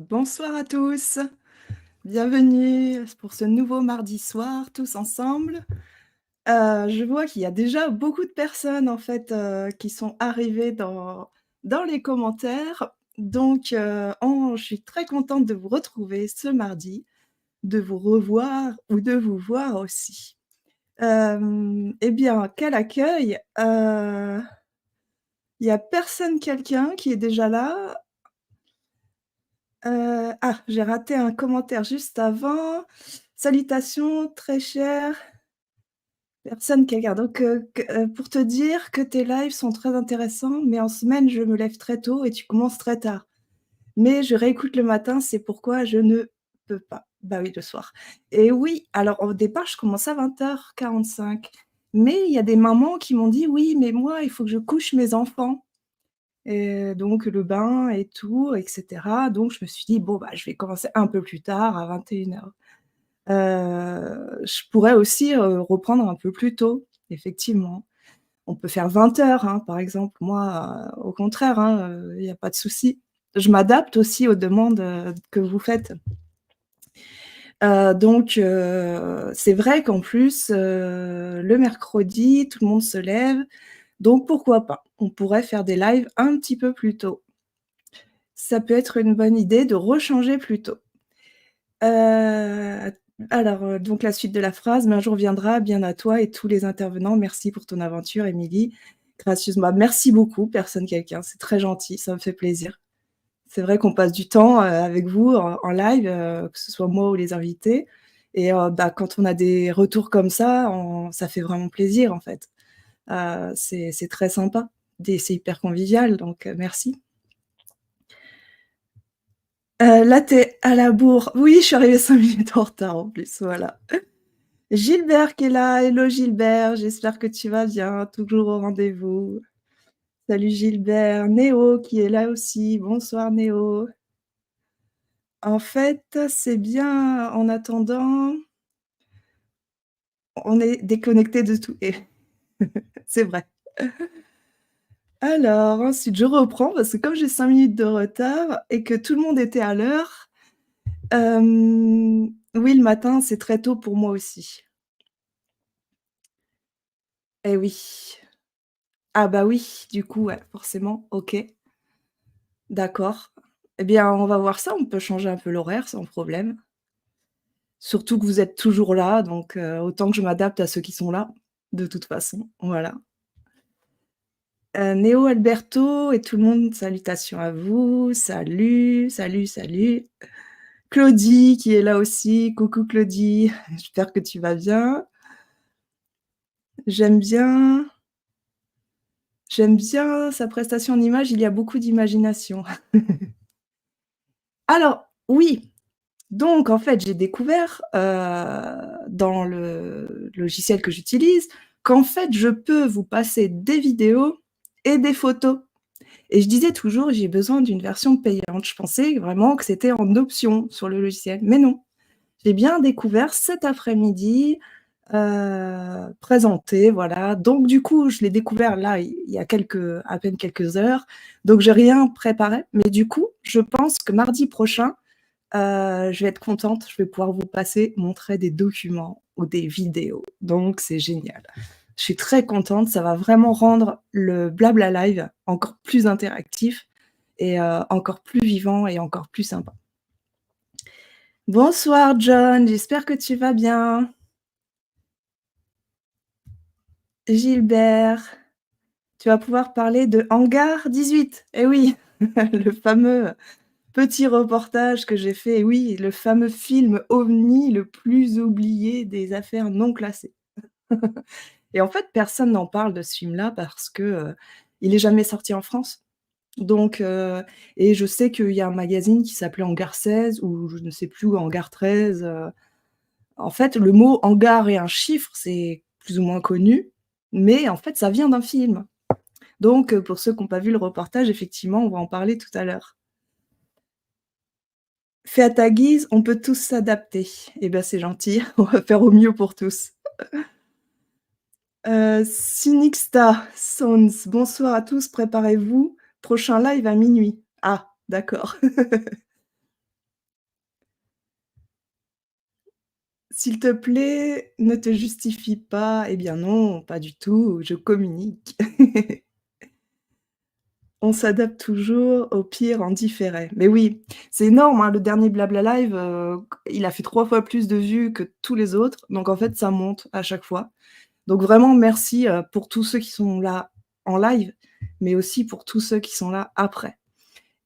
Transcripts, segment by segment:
Bonsoir à tous, bienvenue pour ce nouveau mardi soir tous ensemble. Je vois qu'il y a déjà beaucoup de personnes en fait, qui sont arrivées dans les commentaires. Donc, je suis très contente de vous retrouver ce mardi, de vous revoir ou de vous voir aussi. Eh bien, quel accueil! Il y a quelqu'un qui est déjà là. J'ai raté un commentaire juste avant. Salutations, très chère personne qui regarde. Donc, pour te dire que tes lives sont très intéressants, mais en semaine, je me lève très tôt et tu commences très tard. Mais je réécoute le matin, c'est pourquoi je ne peux pas. Bah oui, le soir. Et oui, alors au départ, je commence à 20h45, mais il y a des mamans qui m'ont dit: «Oui, mais moi, il faut que je couche mes enfants». Et donc le bain et tout et cetera. Donc je me suis dit: «Bon, bah, je vais commencer un peu plus tard à 21h». Je pourrais aussi, reprendre un peu plus tôt, effectivement. On peut faire 20h, hein, par exemple. Moi, au contraire, hein, il y a pas de souci. Je m'adapte aussi aux demandes, que vous faites. C'est vrai qu'en plus, le mercredi, tout le monde se lève, donc pourquoi pas? On pourrait faire des lives un petit peu plus tôt. Ça peut être une bonne idée de rechanger plus tôt. Donc la suite de la phrase: «Mais un jour viendra, bien à toi et tous les intervenants. Merci pour ton aventure, Émilie, gracieusement». Merci beaucoup, personne quelqu'un, c'est très gentil, ça me fait plaisir. C'est vrai qu'on passe du temps, avec vous en live, que ce soit moi ou les invités et quand on a des retours comme ça, on ça fait vraiment plaisir, en fait. C'est très sympa, c'est hyper convivial, donc merci. Là, tu es à la bourre. Oui, je suis arrivée 5 minutes en retard en plus, voilà. Gilbert qui est là. Hello Gilbert, j'espère que tu vas bien, toujours au rendez-vous. Salut Gilbert. Néo qui est là aussi. Bonsoir Néo. En fait, c'est bien en attendant, on est déconnecté de tout et c'est vrai. Alors ensuite, je reprends parce que comme j'ai 5 minutes de retard et que tout le monde était à l'heure, oui, le matin, c'est très tôt pour moi aussi. Eh oui. Ah bah oui, du coup, ouais, forcément, OK, d'accord. Eh bien, on va voir ça, on peut changer un peu l'horaire sans problème. Surtout que vous êtes toujours là, donc autant que je m'adapte à ceux qui sont là, de toute façon, voilà. Néo Alberto et tout le monde, salutations à vous. Salut, salut, salut. Claudie qui est là aussi. Coucou Claudie, j'espère que tu vas bien. J'aime bien j'aime bien sa prestation en images, il y a beaucoup d'imagination. Alors oui, donc en fait, j'ai découvert, dans le logiciel que j'utilise, qu'en fait, je peux vous passer des vidéos et des photos et je disais toujours: «J'ai besoin d'une version payante». Je pensais vraiment que c'était en option sur le logiciel, mais non. J'ai bien découvert cet après-midi, présenté, voilà. Donc du coup, je l'ai découvert là, il y a à peine quelques heures, donc j'ai rien préparé, mais du coup, je pense que mardi prochain, je vais être contente, je vais pouvoir vous montrer des documents ou des vidéos, donc c'est génial. Je suis très contente, ça va vraiment rendre le Blabla Live encore plus interactif et encore plus vivant et encore plus sympa. Bonsoir John, j'espère que tu vas bien. Gilbert, tu vas pouvoir parler de Hangar 18. Eh oui, le fameux petit reportage que j'ai fait, oui, le fameux film OVNI le plus oublié des affaires non classées. Et en fait, personne n'en parle de ce film-là parce que, il est jamais sorti en France. Donc et je sais qu'il y a un magazine qui s'appelait Hangar 16 ou je ne sais plus, Hangar 13, en fait, le mot hangar et un chiffre, c'est plus ou moins connu, mais en fait, ça vient d'un film. Donc pour ceux qui ont pas vu le reportage, effectivement, on va en parler tout à l'heure. Fais à ta guise, on peut tous s'adapter. Eh ben, c'est gentil, on va faire au mieux pour tous. Sinixta Sounds, bonsoir à tous, préparez-vous, prochain live à minuit. Ah, d'accord. S'il te plaît, ne te justifie pas. Eh bien non, pas du tout, je communique. On s'adapte toujours, au pire en différé. Mais oui, c'est énorme, hein, le dernier Blabla Live, il a fait 3 fois plus de vues que tous les autres, donc en fait, ça monte à chaque fois. Donc vraiment merci, pour tous ceux qui sont là en live, mais aussi pour tous ceux qui sont là après.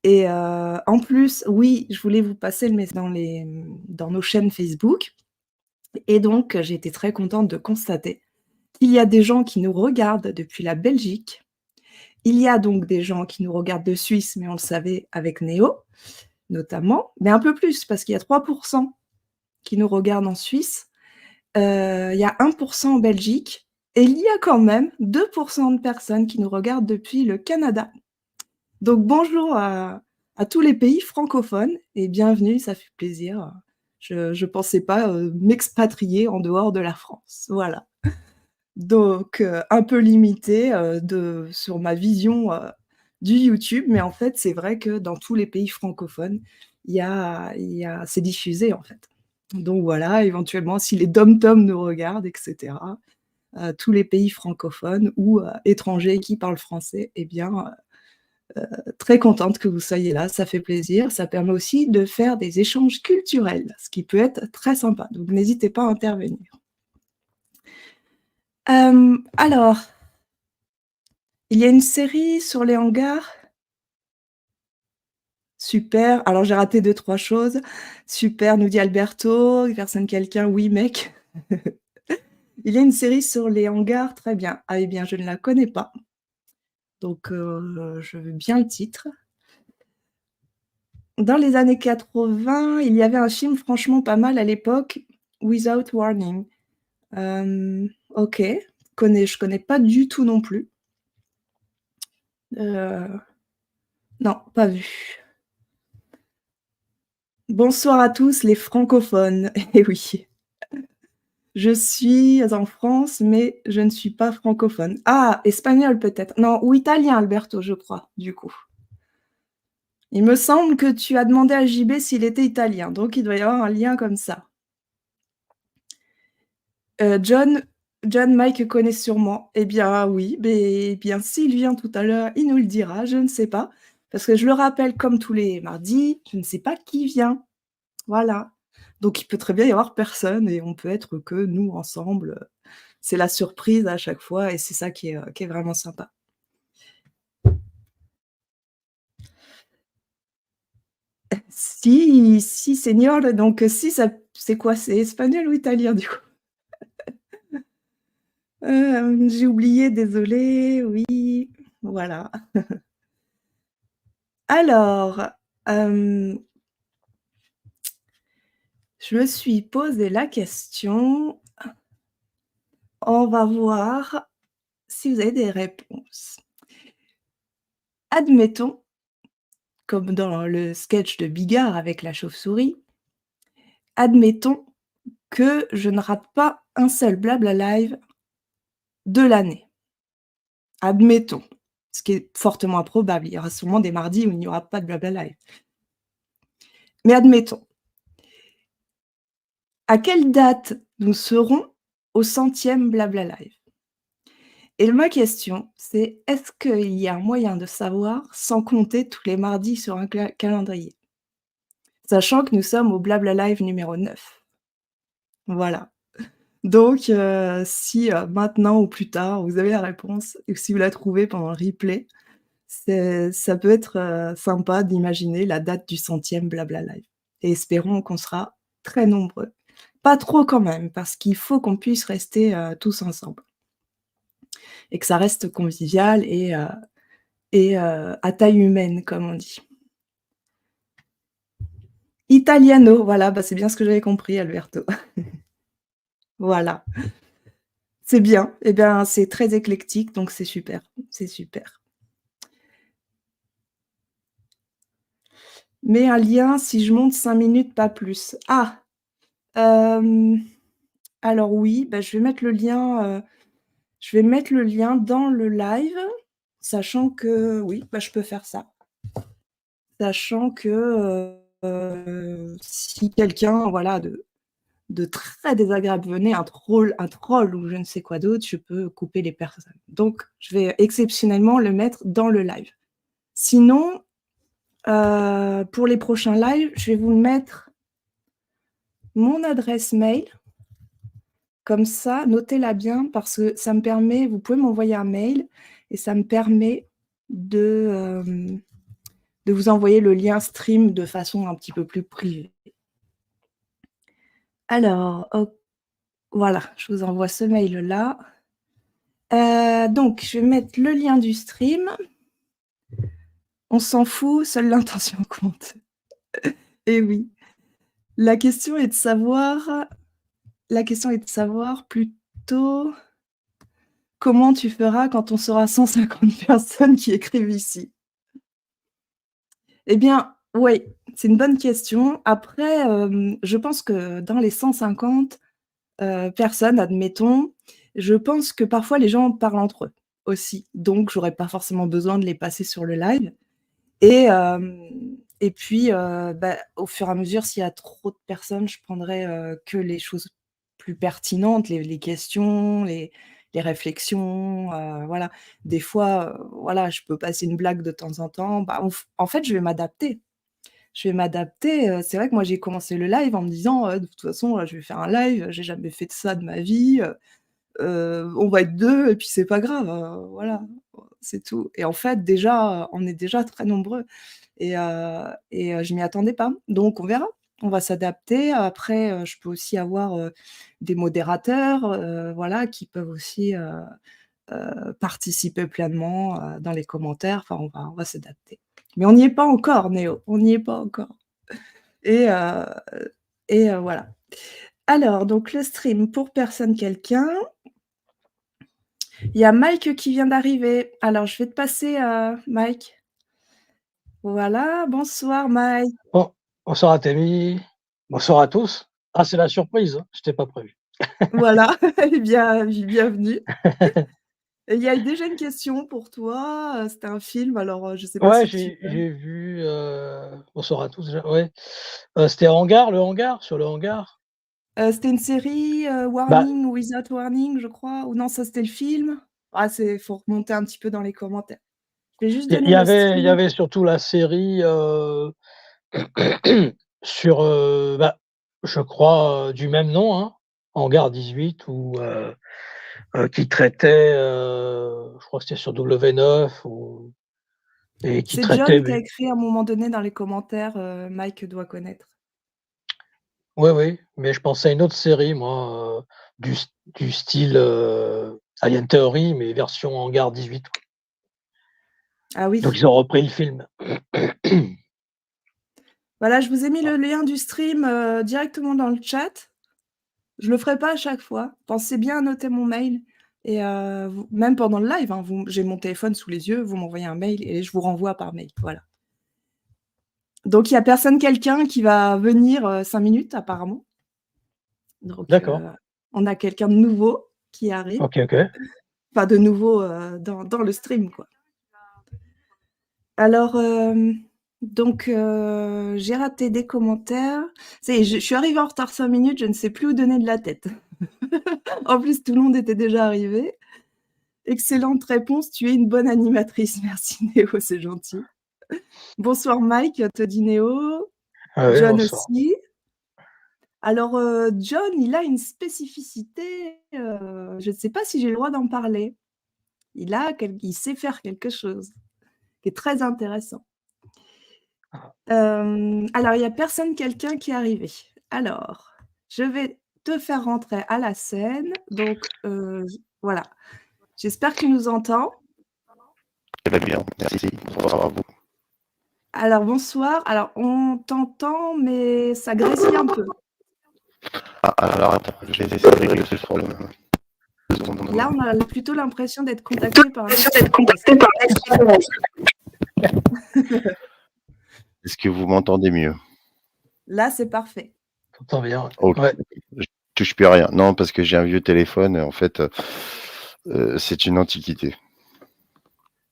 Et en plus, oui, je voulais vous passer le mess dans nos chaînes Facebook et donc j'ai été très contente de constater qu'il y a des gens qui nous regardent depuis la Belgique. Il y a donc des gens qui nous regardent de Suisse, mais on le savait avec Néo, notamment, mais un peu plus parce qu'il y a 3 qui nous regardent en Suisse, il y a 1 en Belgique et il y a quand même 2 de personnes qui nous regardent depuis le Canada. Donc bonjour à tous les pays francophones et bienvenue, ça fait plaisir. Je pensais pas, m'expatrier en dehors de la France, voilà. Donc un peu limitée, de sur ma vision, du YouTube, mais en fait, c'est vrai que dans tous les pays francophones, il y a c'est diffusé, en fait. Donc voilà, éventuellement, si les DOM-TOM nous regardent et cetera, tous les pays francophones ou étrangers qui parlent français, eh bien, très contente que vous soyez là, ça fait plaisir. Ça permet aussi de faire des échanges culturels, ce qui peut être très sympa, donc n'hésitez pas à intervenir. Alors, il y a une série sur les hangars? Super, alors j'ai raté deux trois choses. Super, nous dit Alberto, personne quelqu'un, oui mec. Il y a une série sur les hangars, très bien. Ah eh bien, je ne la connais pas, donc je veux bien le titre. Dans les années 80, il y avait un film franchement pas mal à l'époque, Without Warning. OK, je connais pas du tout non plus. Heu, non, pas vu. Bonsoir à tous les francophones. Eh oui, je suis en France, mais je ne suis pas francophone. Ah, espagnol peut-être? Non, ou italien Alberto, je crois, du coup. Il me semble que tu as demandé à JB s'il était italien, donc il doit y avoir un lien comme ça. John Mike connaît sûrement. Eh bien oui, beh, eh bien s'il vient tout à l'heure, il nous le dira, je ne sais pas. Parce que je le rappelle comme tous les mardis, je ne sais pas qui vient. Voilà. Donc il peut très bien y avoir personne et on peut être que nous ensemble, c'est la surprise à chaque fois et c'est ça qui est vraiment sympa. Si, si señor, donc si ça c'est quoi? C'est espagnol ou italien du coup? J'ai oublié, désolée, oui, voilà. Alors, hem, je me suis posé la question, on va voir si vous avez des réponses. Admettons, comme dans le sketch de Bigard avec la chauve-souris, admettons que je ne rate pas un seul Blabla Live de l'année. Admettons, ce qui est fortement improbable, il y aura sûrement des mardis où il n'y aura pas de Blabla Live. Mais admettons, à quelle date nous serons au 100e Blabla Live? Et ma question, c'est est-ce qu'il y a un moyen de savoir sans compter tous les mardis sur un calendrier? Sachant que nous sommes au Blabla Live numéro 9. Voilà. Donc si, maintenant ou plus tard, vous avez la réponse et que si vous la trouvez pendant le replay, ça peut être, sympa d'imaginer la date du 100e Blabla Live et espérons qu'on sera très nombreux. Pas trop quand même, parce qu'il faut qu'on puisse rester, tous ensemble et que ça reste convivial et à taille humaine, comme on dit. Italiano, voilà, bah, c'est bien ce que j'avais compris Alberto. Voilà, c'est bien. Et bien, c'est très éclectique, donc c'est super, c'est super. Mets un lien si je monte 5 minutes, pas plus. Ah! Hem, alors oui, bah, je vais mettre le lien dans le live, sachant que oui, bah, je peux faire ça. Sachant que, si quelqu'un, voilà, de très désagréable venait, un troll ou je ne sais quoi d'autre, je peux couper les personnes. Donc je vais exceptionnellement le mettre dans le live. Sinon, pour les prochains lives, je vais vous mettre mon adresse mail. Comme ça, notez-la bien parce que ça me permet vous pouvez m'envoyer un mail et ça me permet de vous envoyer le lien stream de façon un petit peu plus privée. Alors, hop, voilà, je vous envoie ce mail-là. Donc je vais mettre le lien du stream. On s'en fout, seule l'intention compte. Et oui. La question est de savoir plutôt comment tu feras quand on sera 150 personnes qui écrivent ici? Eh bien, oui, c'est une bonne question. Après, je pense que dans les 150, personnes, admettons, je pense que parfois les gens parlent entre eux aussi. Donc j'aurais pas forcément besoin de les passer sur le live et puis, au fur et à mesure, s'il y a trop de personnes, je prendrai, que les choses plus pertinentes, les questions, les réflexions, voilà. Des fois, voilà, je peux passer une blague de temps en temps. Bah, en fait, je vais m'adapter. C'est vrai que moi, j'ai commencé le live en me disant: «De toute façon, je vais faire un live, j'ai jamais fait de ça de ma vie, on va être 2 et puis c'est pas grave, voilà, c'est tout» et en fait, déjà, on est déjà très nombreux je m'y attendais pas. Donc on verra. On va s'adapter. Après, je peux aussi avoir, des modérateurs, voilà, qui peuvent aussi, participer pleinement, dans les commentaires. Enfin, on va s'adapter. Mais on n'y est pas encore, Néo, on n'y est pas encore et heu voilà. Alors donc le stream pour personne quelqu'un. Il y a Mike qui vient d'arriver. Alors je vais te passer, Mike. Voilà, bonsoir Mike. Bon, bonsoir à Tammy, bonsoir à tous. Ah, c'est la surprise, hein, je pas prévu. Voilà, eh bien, bienvenue. Et il y a déjà une question pour toi, c'était un film, alors, je sais pas Ouais, si tu j'ai vu, bonsoir à tous déjà, ouais, c'était Hangar, le Hangar, sur le Hangar? c'était une série, Bah, Warning Without Warning, je crois, ou non, ça c'était le film? Ah, faut remonter un petit peu dans les commentaires. Je vais juste il donner y le avait il y stream. avait surtout la série, sur, je crois, du même nom, hein, Hangar 18 ou qui traitait, je crois que c'était sur W9 ou et qui C'est traitait John qui a écrit à un moment donné dans les commentaires, Mike doit connaître. oui, oui, mais je pensais à une autre série moi, du style, Alien Theory, mais version Hangar 18. Ah Donc oui. ils ont repris le film. Voilà, je vous ai mis le lien du stream, directement dans le chat. Je le ferai pas à chaque fois. Pensez bien à noter mon mail et vous même pendant le live, hein, j'ai mon téléphone sous les yeux, vous m'envoyez un mail et je vous renvoie par mail, voilà. Donc il y a quelqu'un qui va venir, 5 minutes apparemment. Donc D'accord, on a quelqu'un de nouveau qui arrive, OK, OK. enfin de nouveau, dans le stream, quoi. Alors, donc j'ai raté des commentaires. Ça y est, je suis arrivée en retard 5 minutes, je ne sais plus où donner de la tête. En plus, tout le monde était déjà arrivé. Excellente réponse, tu es une bonne animatrice. Merci Néo, c'est gentil. Bonsoir Mike, te dit Néo. Ah oui, John bonsoir. aussi. Alors, John, il a une spécificité, je ne sais pas si j'ai le droit d'en parler. Il sait faire quelque chose qui est très intéressant. Alors il y a quelqu'un qui est arrivé. Alors, je vais te faire rentrer à la scène. Donc, voilà. J'espère que tu nous entends. Très bien, merci. Bonsoir à vous. Alors bonsoir. Alors on t'entend, mais ça grésille un peu. Ah, alors attends, je vais essayer de régler ce sur le seconde. Là, on a plutôt l'impression d'être contacté par un extraterrestre. Est-ce que vous m'entendez mieux? Là, c'est parfait. T'entends bien? Ok. Ouais. Je touche plus à rien. Non, parce que j'ai un vieux téléphone, en fait, c'est une antiquité.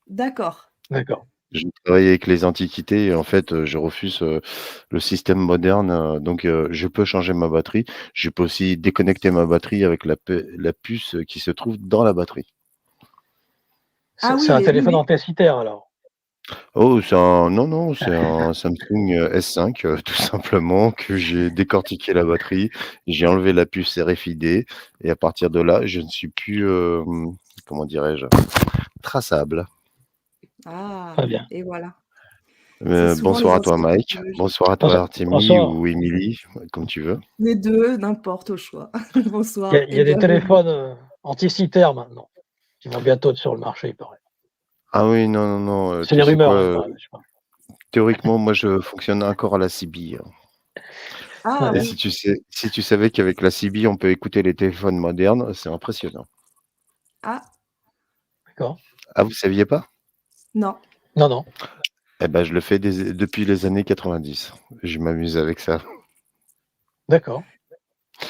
D'accord. D'accord. Je travaille avec les antiquités et en fait, je refuse, le système moderne, donc je peux changer ma batterie. Je peux aussi déconnecter ma batterie avec la puce, qui se trouve dans la batterie. Ah C'est oui, un les oui, téléphone oui. en tessitaire alors? Oh, c'est un non, non, c'est un Samsung, S5, tout simplement que j'ai décortiqué la batterie, j'ai enlevé la puce RFID et à partir de là, je ne suis plus, comment dirais-je? Traçable. Ah Très bien. et voilà. C'est souvent Bonsoir les à toi anciennes Mike, technologies. bonsoir à toi Artémis Bonsoir. ou Émilie, comme tu veux. Les 2, n'importe, au choix. Il y Bonsoir a il y et a des bienvenue. téléphones, anti-citerre maintenant, qui vont bientôt être sur le marché, il paraît. Ah oui, non, non, non, C'est tu les sais quoi? rumeurs, hein, il paraît, je sais pas. Théoriquement, moi, je fonctionne encore à la CB, hein. Ah Très Et bien, oui. si tu savais qu'avec la CB, on peut écouter les téléphones modernes, c'est impressionnant. Ah, d'accord. Ah, vous saviez pas? non. Non, non, Eh ben, je le fais depuis les années 90. Je m'amuse avec ça. d'accord,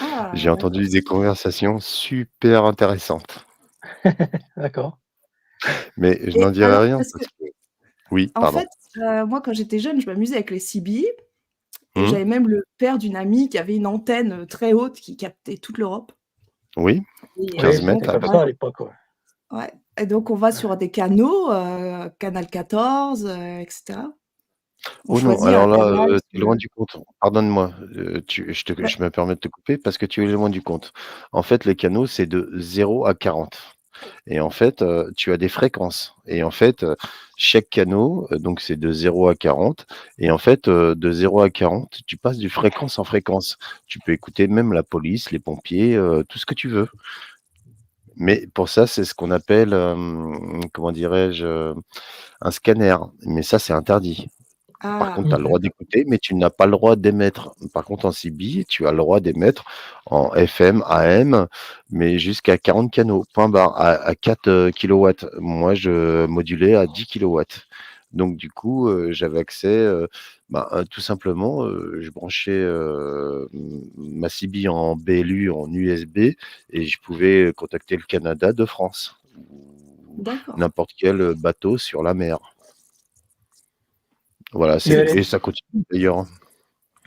Ah J'ai d'accord, entendu c'est des conversations super intéressantes, d'accord. mais je n'en et dirai alors rien parce que parce que oui, en pardon. fait, moi quand j'étais jeune, je m'amusais avec les CB et Mmh, j'avais même le père d'une amie qui avait une antenne, très haute qui captait toute l'Europe oui, et 15 Oui, donc c'était mètres à comme peu ça à près. l'époque, ouais. ouais et donc on va sur des canaux, canal 14, et cetera. On Oh non, choisit un alors là, canal tu es sur loin le du compte. Pardonne-moi, bah, je me permets de te couper parce que tu es loin du compte. En fait, les canaux, c'est de 0 à 40 et en fait, tu as des fréquences et en fait, chaque canot, donc c'est de 0 à 40 et en fait, de 0 à 40, tu passes de fréquence en fréquence. Tu peux écouter même la police, les pompiers, tout ce que tu veux. Mais pour ça, c'est ce qu'on appelle, comment dirais-je? Un scanner, mais ça, c'est interdit. Par ah contre, tu as le droit d'accord. d'écouter, mais tu n'as pas le droit d'émettre. Par contre, en CB, tu as le droit d'émettre en FM, AM, mais jusqu'à 40 canaux, point barre, à 4 kilowatts. Moi, je modulais à 10 kilowatts. Donc du coup, j'avais accès, tout simplement, je branchais, ma CB en BLU, en USB et je pouvais contacter le Canada de France ou D'accord. n'importe quel, bateau sur la mer. Voilà, Il y avait et les ça continue d'ailleurs.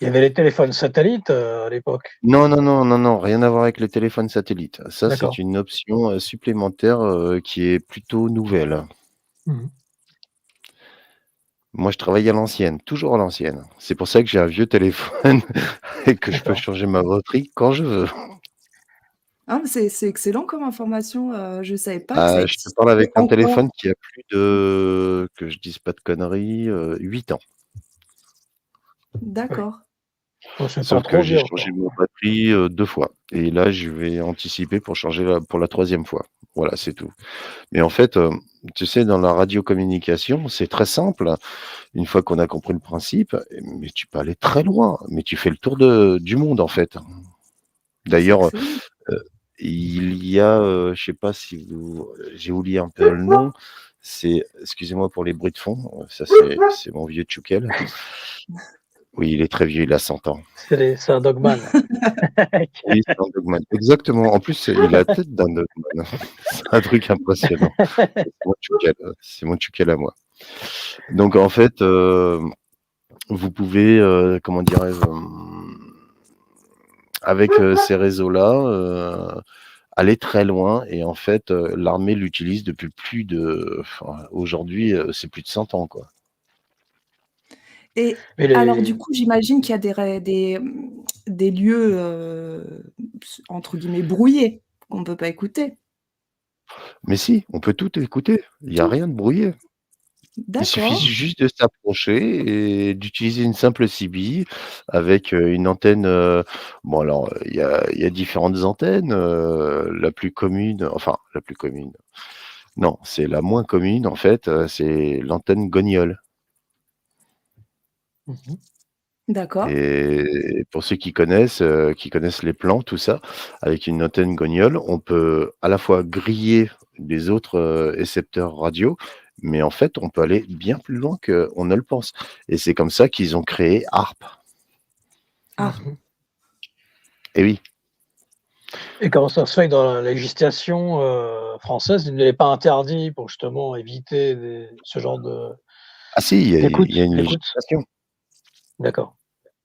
il y avait les téléphones satellites, à l'époque. Non, non, non, non, non, rien à voir avec les téléphones satellites. Ça, c'est D'accord. une option, supplémentaire, qui est plutôt nouvelle. Mmh. Moi, je travaille à l'ancienne, toujours à l'ancienne. C'est pour ça que j'ai un vieux téléphone et que je peux D'accord. changer ma batterie quand je veux. Ah mais c'est excellent comme information, je savais pas que ça Ah, je te parle existait avec un encore. téléphone qui a plus de que je dise pas de conneries, 8 ans. Oui. D'accord. Oh, c'est pas Sauf que trop j'ai vieux changé encore. ma batterie, 2 fois et là, je vais anticiper pour changer pour la troisième fois. Voilà, c'est tout. Mais en fait, tu sais, dans la radiocommunication, c'est très simple. Une fois qu'on a compris le principe, mais tu peux aller très loin, mais tu fais le tour du monde, en fait. C'est D'ailleurs, excellent. heu, il y a, je sais pas si vous j'ai oublié un peu le nom, c'est excusez-moi pour les bruits de fond, ça c'est mon vieux Tchoukel. Oui, il est très vieux, il a 100 ans. C'est un Dogman. Oui, c'est un dogman. Exactement. En plus, il a la tête d'un dogman. C'est un truc impressionnant. C'est mon Tchoukel, c'est mon Tchoukel à moi. Donc en fait, vous pouvez, comment dirais-je? Avec, ces réseaux-là, aller très loin et en fait, l'armée l'utilise depuis plus de enfin, aujourd'hui, c'est plus de 100 ans, quoi. Et Mais alors du les coup, j'imagine qu'il y a des lieux, entre guillemets «brouillés» qu'on ne peut pas écouter? Mais si, on peut tout écouter, il y a Tout? rien de brouillé. Il suffit D'accord. juste de s'approcher et d'utiliser une simple CB avec, une antenne, bon alors, il y a différentes antennes, la plus commune enfin la plus commune, non, c'est la moins commune en fait, c'est l'antenne Gognole. mmh mh. D'accord. Et pour ceux qui connaissent les plans, tout ça, avec une antenne Gognole, on peut à la fois griller les autres, récepteurs radio, mais en fait, on peut aller bien plus loin qu'on ne le pense et c'est comme ça qu'ils ont créé HARP. Ah, Mmh. Et oui, Et comment ça se fait que dans la législation, française, il n'est pas interdit pour justement éviter ce genre de Ah si, il y a une J'écoute. législation. D'accord.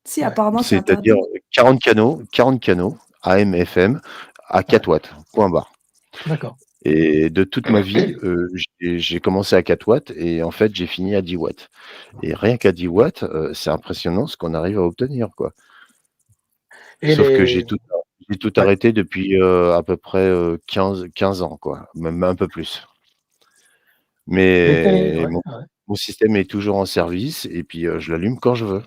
Si, Ouais. apparemment, c'est C'est-à-dire interdit. 40 canaux AM, FM à Ouais. 4 watts, point barre. D'accord. Et de toute ma vie, j'ai commencé à 4 watts et en fait, j'ai fini à 10 watts. Et rien qu'à 10 watts, c'est impressionnant ce qu'on arrive à obtenir, quoi. Et Sauf que les j'ai tout ouais. arrêté depuis, à peu près, 15 ans, quoi, même un peu plus. Mais Ouais, ouais. mon système est toujours en service et puis, je l'allume quand je veux.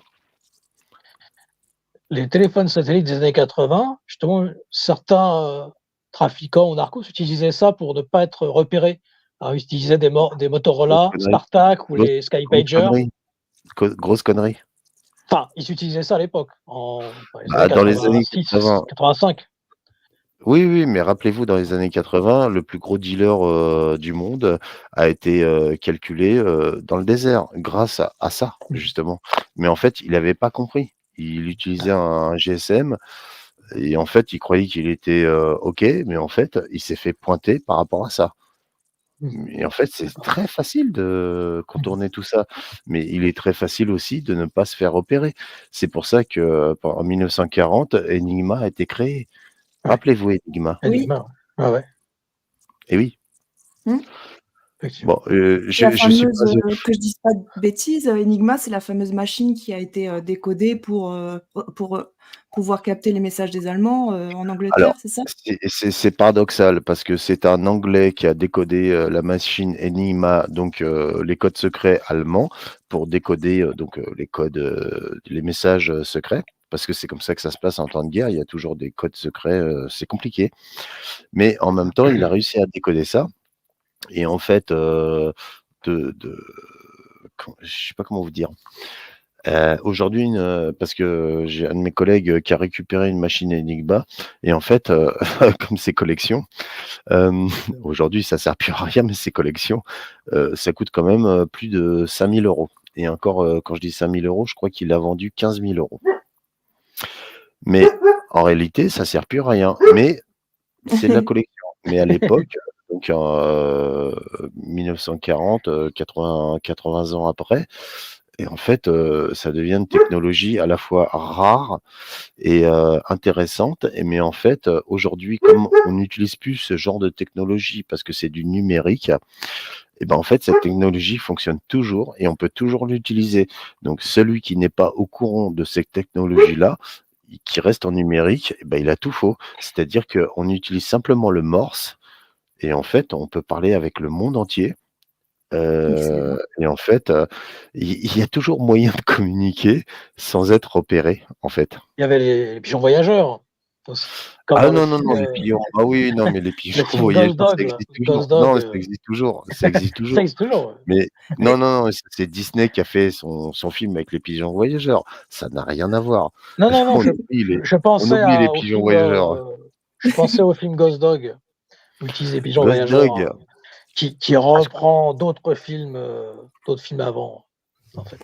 Les téléphones satellites des années 80, justement, certains, trafiquants ou narcos utilisaient ça pour ne pas être repérés. Alors, ils utilisaient des Grosse Motorola, connerie, Startac ou grosse les grosse Skypager. connerie, grosse connerie. Enfin, ils utilisaient ça à l'époque, dans les années Bah, dans les années 80. 86-85. Oui, oui, mais rappelez-vous, dans les années 80, le plus gros dealer, du monde a été, calculé, dans le désert grâce à ça, Mmh. justement. Mais en fait, il avait pas compris. Il utilisait un GSM et en fait, il croyait qu'il était, OK, mais en fait, il s'est fait pointer par rapport à ça. Mmh. Et en fait, c'est D'accord. très facile de Mmh. contourner tout ça, mais il est très facile aussi de ne pas se faire repérer. C'est pour ça que, en 1940, Enigma a été créé. Ouais, Rappelez-vous Enigma? Oui. Enigma, ouais. Ouais, ouais, Eh oui. Mmh. Bon, effectivement. La je suis pas fameuse, au que je dise pas de bêtises, Enigma, c'est la fameuse machine qui a été, décodée pour, pouvoir capter les messages des Allemands, en Angleterre, alors, c'est ça? c'est paradoxal parce que c'est un Anglais qui a décodé, la machine Enigma, donc les codes secrets allemands pour décoder, donc les codes, les messages, secrets. Parce que c'est comme ça que ça se passe en temps de guerre, il y a toujours des codes secrets, c'est compliqué. Mais en même temps, il a réussi à décoder ça et en fait, de je sais pas comment vous dire. Aujourd'hui, parce que j'ai un de mes collègues, qui a récupéré une machine Enigma et en fait, comme ses collections, hem, aujourd'hui ça sert plus à rien, mais ses collections, ça coûte quand même, plus de 5 000 € et encore, quand je dis 5 000 €, je crois qu'il l'a vendu 15 000 €. Mais en réalité, ça sert plus à rien, mais c'est de la collection. Mais à l'époque, donc 1940, 80 ans après et en fait, ça devient une technologie à la fois rare et intéressante et mais en fait, aujourd'hui, comme on n'utilise plus ce genre de technologie parce que c'est du numérique et ben, en fait, cette technologie fonctionne toujours et on peut toujours l'utiliser. Donc celui qui n'est pas au courant de cette technologie-là, qui reste en numérique et ben, il a tout faux. C'est-à-dire qu'on utilise simplement le morse et en fait, on peut parler avec le monde entier. Excellent. Et en fait, il y a toujours moyen de communiquer sans être repéré, en fait. Il y avait les pigeons voyageurs aussi, comme Ah dans le non, non, film, non, les pigeons ah oui, non, mais les le pigeons film Ghost voyageurs, ça Dog là, existe toujours. Ghost Dog, Non, ça existe toujours, ça existe ça toujours. existe toujours, ouais. Mais non, non, non, c'est Disney qui a fait son film avec les pigeons voyageurs. Ça n'a rien à voir. Non, non, non, On oublie les je on pensais oublie les au pigeons film, voyageurs. Ghost Dog, où ils utilisent les pigeons Ghost voyageurs, Dog, qui ah je reprend d'autres films avant, en fait.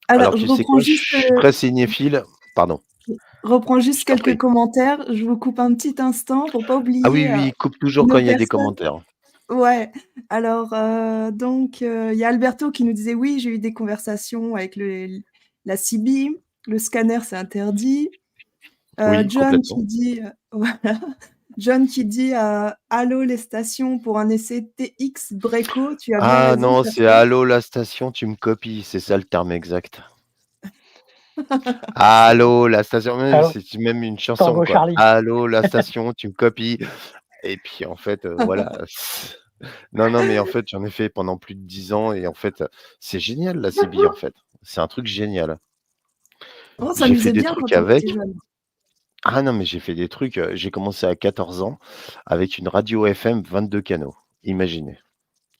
Alors, alors tu sais quoi? Je suis très cinéphile pardon, je reprends je juste t'en quelques prie. commentaires. Je vous coupe un petit instant pour pas Ah oui, oublier, oui, coupe toujours quand nos il y a des personnes. commentaires. Ouais, alors, donc, il y a Alberto qui nous disait: «Oui, j'ai eu des conversations avec la CB, le scanner, c'est interdit». Oui, John complètement. qui dit, voilà, John qui dit, «Allô les stations pour un essai TX Breco, tu as bien Ah raison, non, faire c'est ça». «Allô la station, tu me copies», c'est ça le terme exact. «Allô la station», même Allô, c'est même une chanson Tango quoi. Charlie. «Allô la station, tu me copies» et puis en fait, voilà. Non, non, mais en fait, j'en ai fait pendant plus de 10 ans et en fait, c'est génial la CB en fait. C'est un truc génial. On J'ai fait s'amusait des bien trucs quand on était avec. jeunes. Ah non, mais j'ai fait des trucs, j'ai commencé à 14 ans avec une radio FM 22 canaux. Imaginez.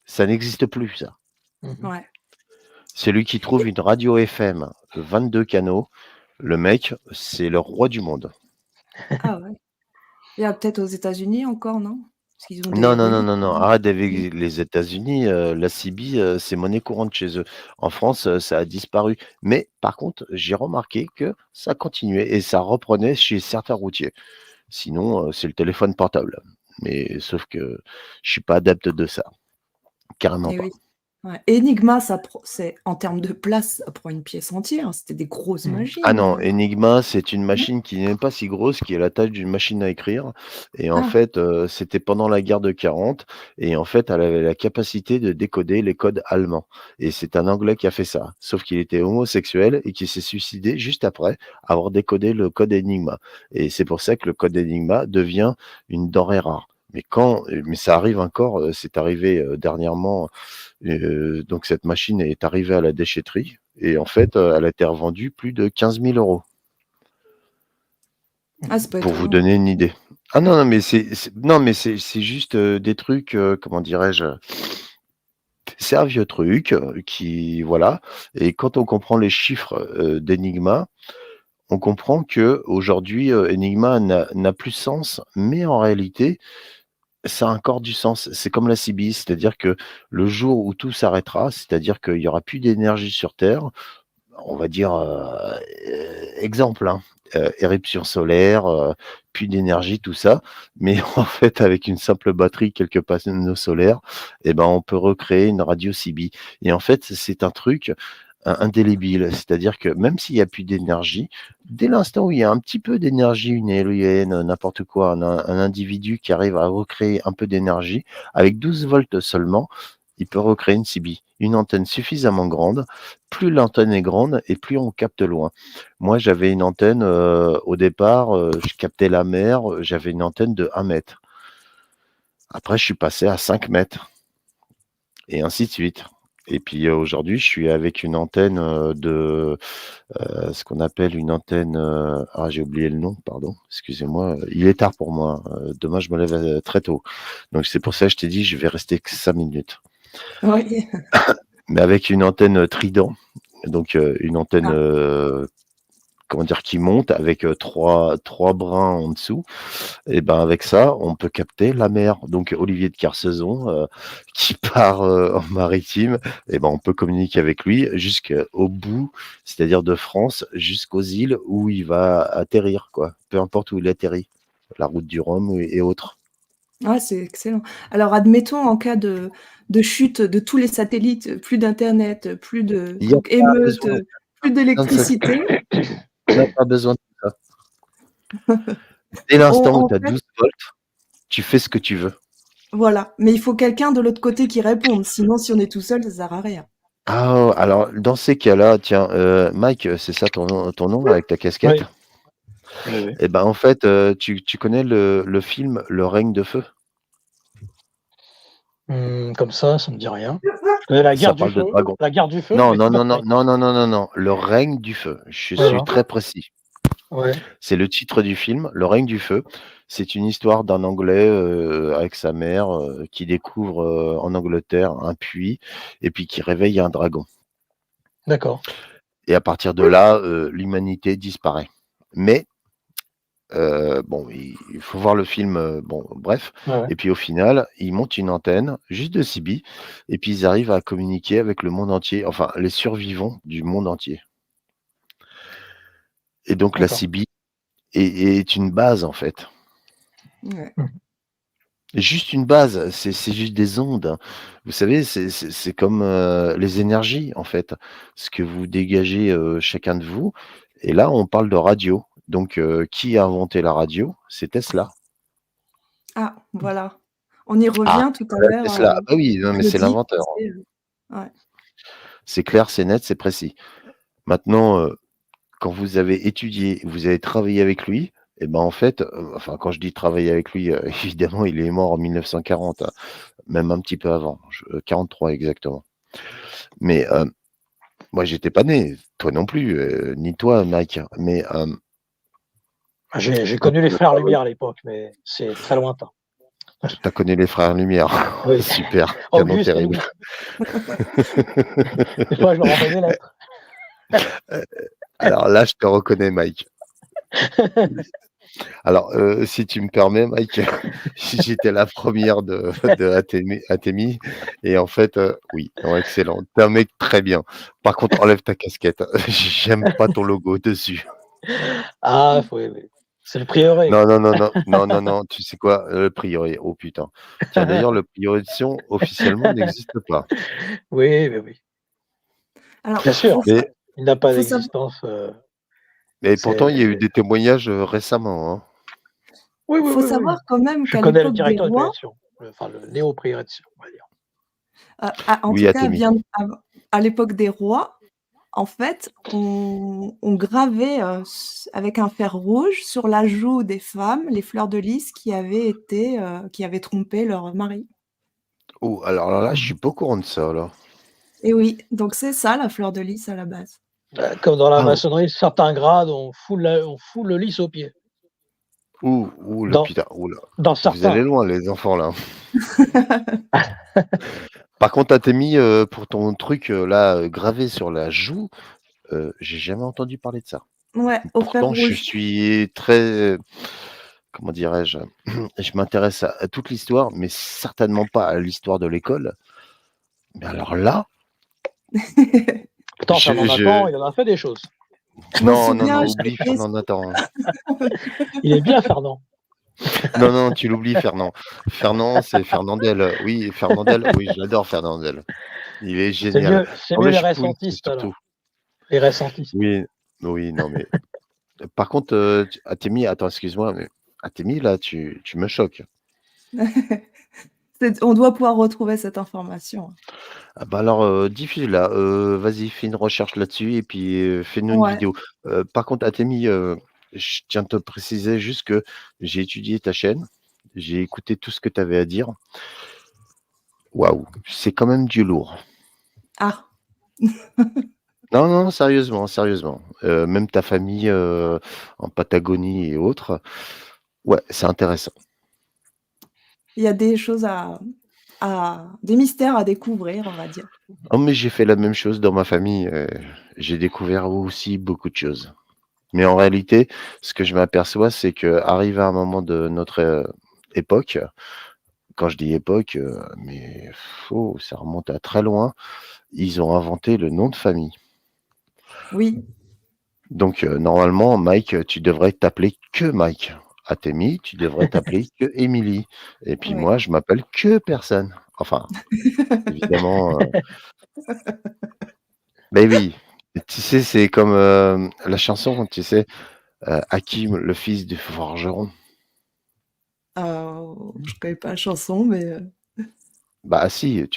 Ça n'existe plus ça. Mmh. Ouais. Celui qui trouve une radio FM 22 canaux, le mec, c'est le roi du monde. Ah ouais. Il y a peut-être aux États-Unis encore, non? Parce qu'ils ont des Non, non, non, relais non, quand non, même. arrête avec Non? les États-Unis, la CB, c'est monnaie courante chez eux. En France, ça a disparu. Mais par contre, j'ai remarqué que ça continuait et ça reprenait chez certains routiers. Sinon, c'est le téléphone portable. Mais sauf que je suis pas adepte de ça, carrément Eh pas. oui. Ouais. Enigma, c'est en termes de place, ça prend une pièce entière. C'était des grosses Mmh. Ah machines. non, Enigma, c'est une Non? machine qui n'est même pas si grosse, qui est la taille d'une machine à écrire et en Ah, fait, c'était pendant la guerre de 40 et en fait, elle avait la capacité de décoder les codes allemands et c'est un Anglais qui a fait ça. Sauf qu'il était homosexuel et qui s'est suicidé juste après avoir décodé le code Enigma et c'est pour ça que le code Enigma devient une denrée rare. Mais ça arrive encore, c'est arrivé, dernièrement, donc cette machine est arrivée à la déchetterie et en fait, elle a été revendue plus de 15 000 €. ah, c'est pas Pour vous étonnant. donner une idée. Ah non, non, mais non, mais c'est juste, des trucs, comment dirais-je? C'est un vieux truc, qui voilà et quand on comprend les chiffres, d'Enigma, on comprend qu'aujourd'hui, Enigma n'a plus de sens, mais en réalité, ça a encore du sens. C'est comme la CB, c'est-à-dire que le jour où tout s'arrêtera, c'est-à-dire qu'il y aura plus d'énergie sur terre, on va dire, exemple, hein, éruption solaire, plus d'énergie, tout ça. Mais en fait, avec une simple batterie, quelques panneaux solaires et ben, on peut recréer une radio CB et en fait, c'est un truc indélébile. C'est-à-dire que même s'il y a plus d'énergie, dès l'instant où il y a un petit peu d'énergie, une éolienne, n'importe quoi, un individu qui arrive à recréer un peu d'énergie, avec 12 volts seulement, il peut recréer une CB, une antenne suffisamment grande. Plus l'antenne est grande et plus on capte loin. Moi, j'avais une antenne, au départ, je captais la mer, j'avais une antenne de 1 mètre. Après, je suis passé à 5 mètres et ainsi de suite. Et puis, aujourd'hui, je suis avec une antenne, ce qu'on appelle une antenne, j'ai oublié le nom, pardon, excusez-moi, il est tard pour moi, demain je me lève, très tôt. Donc c'est pour ça que je t'ai dit: «Je vais rester que 5 minutes». Oui. Mais avec une antenne, Trident, donc une antenne, Ah, comment dire? Qui monte avec, 3 brins en dessous et ben, avec ça, on peut capter la mer. Donc Olivier de Kersauzon, qui part, en maritime et ben, on peut communiquer avec lui jusqu'au bout, c'est-à-dire de France jusqu'aux îles où il va atterrir, quoi. Peu importe où il atterrit, la route du Rhum et autres. ouais, c'est excellent. Alors admettons en cas de chute de tous les satellites, plus d'internet, plus de Il y a donc pas émeutes, besoin plus de ça, d'électricité, on n'a pas besoin de tout ça. Dès l'instant où en tu as fait 12 volts, tu fais ce que tu veux. voilà, mais il faut quelqu'un de l'autre côté qui réponde, sinon si on est tout seul, ça sert à rien. Ah, alors dans ces cas-là, tiens, Mike, c'est ça ton nom avec ta casquette? Oui, oui, oui. Et ben, en fait, tu connais le film Le règne de feu? Comme ça me dit rien. Je connais la Ça guerre du parle de feu. dragon. La guerre du feu, Non, mais non, tout non, non, après. non, non, non, non, non, Le règne du feu. Je suis Voilà. très précis. Ouais, C'est le titre du film, Le règne du feu. C'est une histoire d'un Anglais, avec sa mère, qui découvre, en Angleterre un puits et puis qui réveille un dragon d'accord. et à partir de là, l'humanité disparaît. Mais bon, il faut voir le film, bon, bref Ouais, ouais, et puis au final, ils montent une antenne juste de CB et puis ils arrivent à communiquer avec le monde entier, enfin les survivants du monde entier et donc la d'accord. CB est une base, en fait. Ouais. Mmh. Juste une base, c'est juste des ondes, hein. Vous savez, c'est comme, les énergies, en fait. Ce que vous dégagez, chacun de vous et là, on parle de radio donc qui a inventé la radio? C'est Tesla. Ah, voilà. On y Ah, revient tout à Nikola l'heure, Tesla. Ah bah oui, non, mais c'est Claudie l'inventeur, hein. disait, ouais. C'est clair, c'est net, c'est précis. Maintenant, quand vous avez étudié, vous avez travaillé avec lui et ben, en fait, enfin, quand je dis travailler avec lui, évidemment, il est mort en 1940, hein, même un petit peu avant, 43 exactement. Mais, moi, j'étais pas né, toi non plus, ni toi, Mike, mais, Ah, j'ai quand connu les tu as frères travaillé Lumière à l'époque, mais c'est très lointain. tu as connu les frères Lumière. Oui. Super, quel nom Auguste et terrible. Louis. Des fois, je leur envoie des lettres. Heu, alors là, je te reconnais, Mike. Alors, si tu me permets, Mike, j'étais la première de Athémie et en fait, oui, non, excellent. Tu es un mec très bien. Par contre, enlève ta casquette. J'aime pas ton logo dessus. Ah, oui, oui. C'est le prieuré. Non, non, non, non, non, non, non, tu sais quoi? Le prieuré, oh putain. Tiens, d'ailleurs, le prieuré de Sion, officiellement, n'existe pas. Oui, mais oui. Alors, Bien sûr, Mais, il n'a pas faut sav d'existence, mais pourtant, il y a eu c'est des témoignages récemment, hein. oui, oui, faut oui, oui. savoir quand même Je qu'à connais le l'époque des directeur du prieuré rois, de Sion, enfin le néo-prieuré de Sion, on va dire. en Oui, tout cas Athémie. bien à l'époque des rois, en fait, on gravait, avec un fer rouge sur la joue des femmes les fleurs de lys qui avaient trompé leur mari. Oh, alors là, je suis pas au courant de ça, là. Et oui, donc c'est ça la fleur de lys à la base. Comme dans la Ah, maçonnerie, certains grades, on foule le lys aux pieds. ouh, le Dans putain, ouh là. dans Vous allez certains. loin, les enfants, là. Par contre, Athémie, pour ton truc, là, gravé sur la joue, j'ai jamais entendu parler de ça. Ouais, au fer Pourtant, je rouge. suis très, comment dirais-je? Je m'intéresse à toute l'histoire, mais certainement pas à l'histoire de l'école. Mais alors là, Pourtant Fernand je Nathan, il en a fait des choses. Je m'en non, non, non, souviens, oublie j'étais Fernand Nathan. Il est bien Fernand. Non, non, tu l'oublies Fernand. Fernand, c'est Fernandel. Oui, Fernandel, oui, j'adore Fernandel. Il est génial. C'est Dans mieux le les Schtroumpf, récentistes surtout. alors. Les récentistes. Oui, oui, non, mais par contre, Athémie, attends, excuse-moi, mais Athémie, là, tu me choques. on doit pouvoir retrouver cette information. Ah bah alors, diffuse-la, vas-y, fais une recherche là-dessus et puis, fais-nous une Ouais. vidéo. Par contre, Athémie, je tiens à te préciser juste que j'ai étudié ta chaîne, j'ai écouté tout ce que tu avais à dire. Waouh, c'est quand même du lourd. Ah! Non, non, sérieusement, sérieusement. Même ta famille, en Patagonie et autres, ouais, c'est intéressant. Il y a des choses des mystères à découvrir, on va dire. Oh, mais j'ai fait la même chose dans ma famille, j'ai découvert aussi beaucoup de choses. Mais en réalité, ce que je m'aperçois, c'est qu'arrivé à un moment de notre, époque, quand je dis époque, mais ça remonte à très loin, ils ont inventé le nom de famille. Oui, Donc, normalement, Mike, tu devrais t'appeler que Mike. Athémie, tu devrais t'appeler que Émilie. Et puis oui. moi, je m'appelle que personne. Enfin, évidemment, beh oui, tu sais, c'est comme, la chanson, tu sais, Hakim, le fils du forgeron. Je connais pas la chanson, mais Bah si,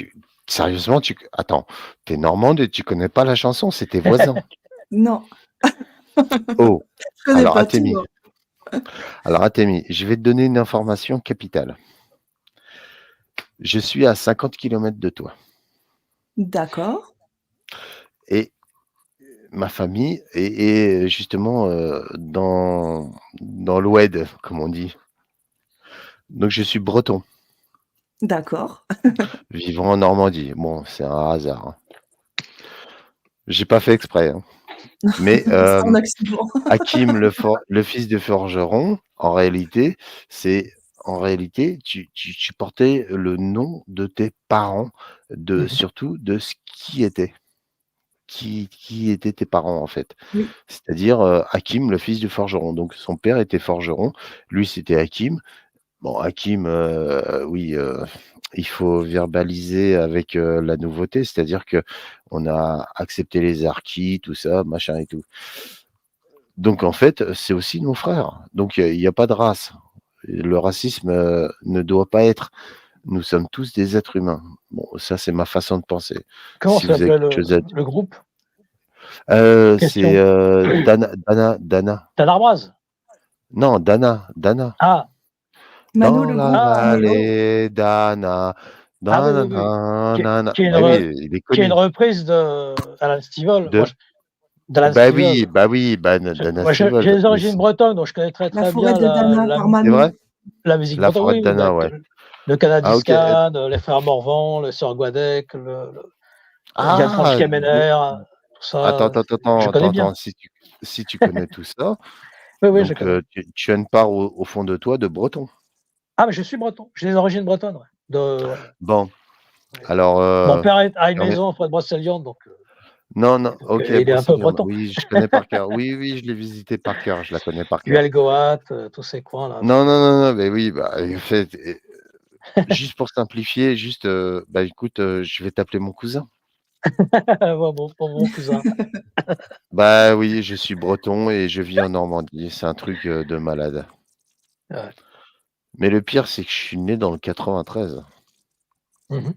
sérieusement, attends, tu es normande et tu connais pas la chanson, c'est tes voisins. non, Oh, je connais alors pas tout, Athémie hein. alors Athémie, je vais te donner une information capitale. Je suis à 50 kilomètres de toi D'accord, et ma famille est justement, dans l'oued, comme on dit. Donc je suis breton, d'accord. vivant en Normandie. Bon, c'est un hasard, hein. J'ai pas fait exprès, hein. Mais, C'est un accident. Hakim le fils de forgeron, en réalité, tu portais le nom de tes parents, Mhm. surtout de ce qui étaient tes parents, en fait. Oui, C'est-à-dire, Hakim, le fils du forgeron. Donc son père était forgeron, lui, c'était Hakim. Bon, Hakim, oui, il faut verbaliser avec, la nouveauté, c'est-à-dire que on a accepté les harkis, tout ça, machin et tout. Donc en fait, c'est aussi nos frères. Donc il y a pas de race. Le racisme, ne doit pas être. Nous sommes tous des êtres humains. Bon, ça, c'est ma façon de penser. Comment Si vous avez s'appelait quelque chose à dire, le groupe? c'est, Question. Dana. T'as l'armoise? Non, Dana. Ah, Mano, Dans le la groupe, ah, Mano. vallée d'Anna, Ah oui, oui, oui. dananana. Qui est Bah oui, il est qui est une connu. reprise de Alan Stivell. De D'Alan Stivell. bah oui, Dana Moi, j'ai Stevens. des origines bretonnes, donc je connais très La très forêt bien de Dana par C'est Mano. vrai? la musique La bretonne. forêt de Oui, oui, Dana, ouais. le Ah OK, Canadiscan, les frères Morvan, les sœurs Guadec, Galfranche ah! Kemener, tout ça, je connais bien. Attends, si tu connais tout ça, Oui, oui, je donc connais. tu as une part au fond de toi de breton. Ah, mais je suis breton, j'ai des origines bretonnes, ouais. Bon, Ouais. alors, Mon père a une j'en ai maison auprès de Brocéliande, donc Non, non, Donc, OK, il est un peu Brocéliande, breton. oui, je connais par cœur. Oui, oui, je l'ai visité par cœur, je la connais par cœur. Huelgoat, tous ces coins-là, Non, c'est non, non, non, mais oui, bah, en fait, juste pour simplifier, juste, bah, écoute, je vais t'appeler mon cousin. mon cousin. Bah, oui, je suis breton et je vis en Normandie, c'est un truc, de malade. Ouais. Mais le pire, c'est que je suis né dans le 93. Mmh mh.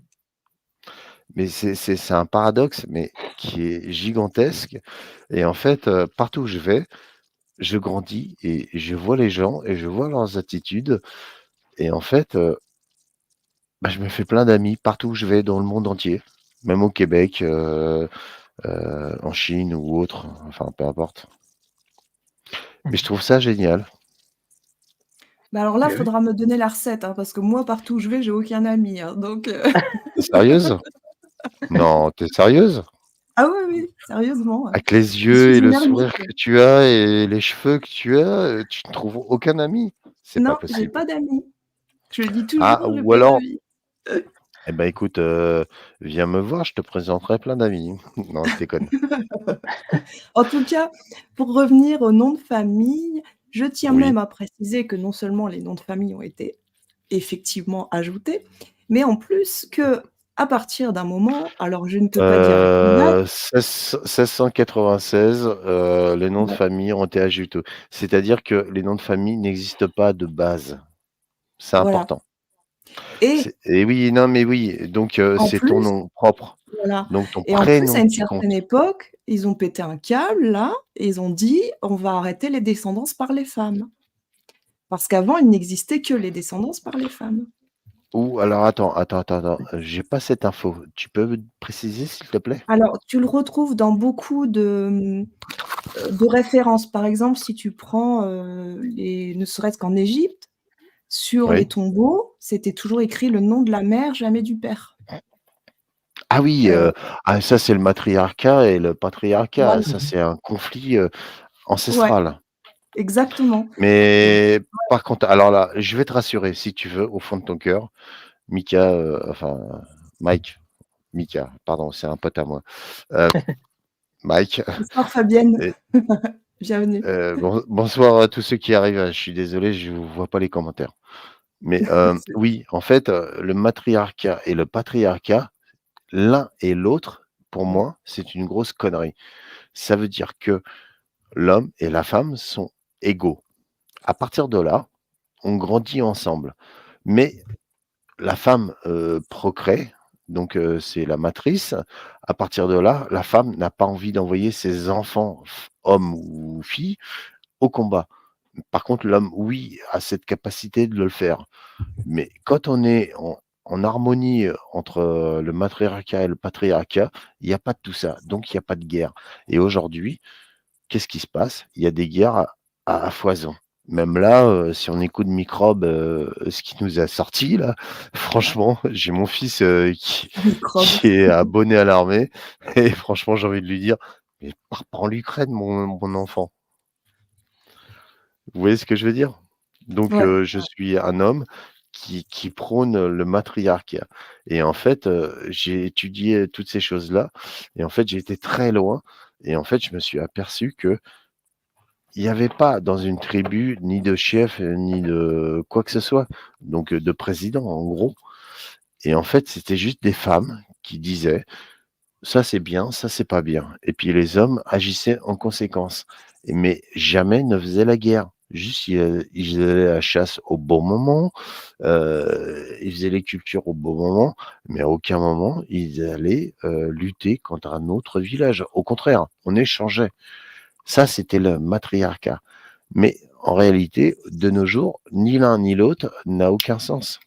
Mais c'est un paradoxe, mais qui est gigantesque et en fait, partout où je vais, je grandis et je vois les gens et je vois leurs attitudes et en fait, bah, je me fais plein d'amis partout où je vais dans le monde entier, même au Québec, en Chine ou autre, enfin peu importe. Mais je Mmh. trouve ça génial. Bah, alors là, Et oui. faudra me donner la recette, hein, parce que moi, partout où je vais, j'ai aucun ami, hein, donc Tu sérieuse? Non, tu sérieuse? ah oui, oui, sérieusement, Avec les je yeux suis et une le ermite. sourire que tu as et les cheveux que tu as, tu ne trouves aucun ami? C'est pas Non, j'ai possible. pas d'amis. Je le dis Ah, toujours, j'ai ou pas alors d'amis. eh ben, écoute, viens me voir, je te présenterai plein d'amis. Non, je déconne. En tout cas, pour revenir au nom de famille, je tiens Oui, même à préciser que non seulement les noms de famille ont été effectivement ajoutés, mais en plus qu'à partir d'un moment, alors je ne peux pas dire la date, 1696, les noms de ouais, famille ont été ajoutés. C'est-à-dire que les noms de famille n'existent pas de base. C'est voilà important. et C'est et oui, non, mais oui, donc en c'est ton plus nom propre. voilà Donc ton et en plus, à prénom une qui compte. certaine époque, ils ont pété un câble là et ils ont dit: «On va arrêter les descendances par les femmes». Parce qu'avant, il n'existait que les descendances par les femmes. Ou alors attends, j'ai pas cette info. Tu peux me préciser s'il te plaît? Alors, tu le retrouves dans beaucoup de références. Par exemple, si tu prends, les ne serait-ce qu'en Égypte, sur les Oui. tombeaux, c'était toujours écrit le nom de la mère, jamais du père. Ah oui, Heu, ah ça c'est le matriarcat et le patriarcat. voilà. Ça c'est un conflit, Ouais, ancestral. exactement. Donc Mais par contre, alors là, je vais te rassurer si tu veux, au fond de ton cœur, Mika, enfin Mike, Mika, pardon, c'est un pote à moi. Heu, Mike bonsoir Fabienne, et bienvenue. bonsoir à tous ceux qui arrivent, je suis désolé, je ne vois pas les commentaires. Mais, C'est oui, en fait, le matriarcat et le patriarcat, l'un et l'autre, pour ouais, moi, c'est une grosse connerie. Ça veut dire que l'homme et la femme sont égaux. À partir de là, on grandit ensemble. Mais la femme, procrée, donc c'est la matrice. À partir de là, la femme n'a pas envie d'envoyer ses enfants, hommes ou filles, au combat. Par contre, l'homme, oui, a cette capacité de le faire. Mais quand on est en harmonie, entre, le matriarcat et le patriarcat, il y a pas de tout ça, donc il y a pas de guerre. Et aujourd'hui, qu'est-ce qui se passe? Il y a des guerres à foison. Même là, si on écoute Microbe, ce qu'il nous a sorti là, franchement, j'ai mon fils, microbe. qui est abonné à l'armée et franchement, j'ai envie de lui dire: «Mais pars pas en Ukraine mon enfant». Vous voyez ce que je veux dire? Donc Ouais. je suis un homme qui prône le matriarcat et en fait, j'ai étudié toutes ces choses-là et en fait, j'ai été très loin et en fait, je me suis aperçu que il y avait pas dans une tribu ni de chef, ni de quoi que ce soit, donc de président en gros et en fait, c'était juste des femmes qui disaient: «Ça c'est bien, ça c'est pas bien» et puis les hommes agissaient en conséquence. Mais jamais ne faisaient la guerre. Juste ils allaient à la chasse au bon moment, ils faisaient les cultures au bon moment, mais à aucun moment ils allaient, lutter contre un autre village. Au contraire, on échangeait. Ça, c'était le matriarcat. Mais en réalité, de nos jours, ni l'un ni l'autre n'a aucun sens.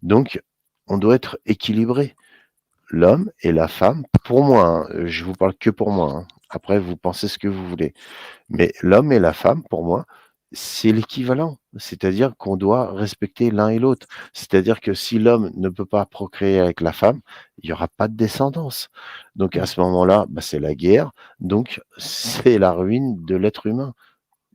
Donc, on doit être équilibré. L'homme et la femme, pour moi, hein, je vous parle que pour moi, hein. Après, vous pensez ce que vous voulez. Mais l'homme et la femme, pour moi, c'est l'équivalent. C'est-à-dire qu'on doit respecter l'un et l'autre. C'est-à-dire que si l'homme ne peut pas procréer avec la femme, il y aura pas de descendance. Donc à Mmh. ce moment-là, bah, c'est la guerre, donc c'est la ruine de l'être humain,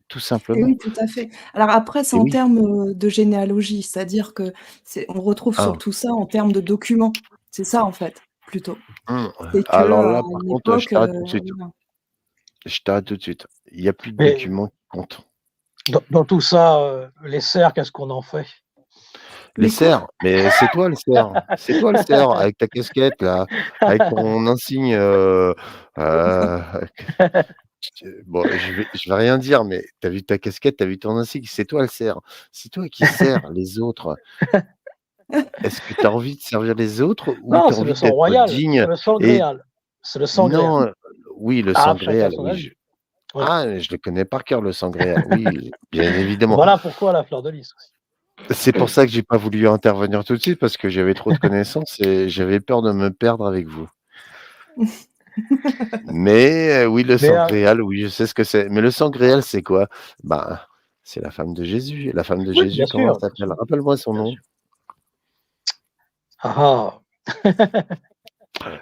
tout Et simplement. oui, tout à fait. Alors après, c'est Et en oui. termes, de généalogie, c'est-à-dire que c'est on retrouve Ah, surtout ça en termes de documents. C'est ça, en fait. plutôt. Mmh. C'est que, Alors à là, par une contre, je époque, t'arrête tout de suite. voilà. Je t'arrête tout de suite. Il y a plus de Mais documents qui comptent. dans tout ça, les cerfs, qu'est-ce qu'on en fait? Les Les quoi? cerfs, mais c'est toi le cerf. C'est toi le cerf avec ta casquette là, avec ton insigne, heu, bon, je vais rien dire, mais tu as vu ta casquette, tu as vu ton insigne, c'est toi le cerf. C'est toi qui sers les autres. Est-ce que tu as envie de servir les autres ou Non, tu as c'est le envie sang d'être royal, digne c'est le sang et gréal, c'est le sang gréal. non, oui, le Ah, sangréal, chacun son oui, avis. Oui. je le connais par cœur le sangréal, oui, bien évidemment. Voilà pourquoi la fleur de lys aussi. C'est pour ça que j'ai pas voulu intervenir tout de suite parce que j'avais trop de connaissances et j'avais peur de me perdre avec vous. Mais oui, le Mais, sangréal, oui, je sais ce que c'est. Mais le sangréal, c'est quoi? Ben, c'est la femme de Jésus. La femme de oui, Jésus, comment elle bien s'appelle? sûr, Rappelle-moi son bien nom. sûr. Ah ah!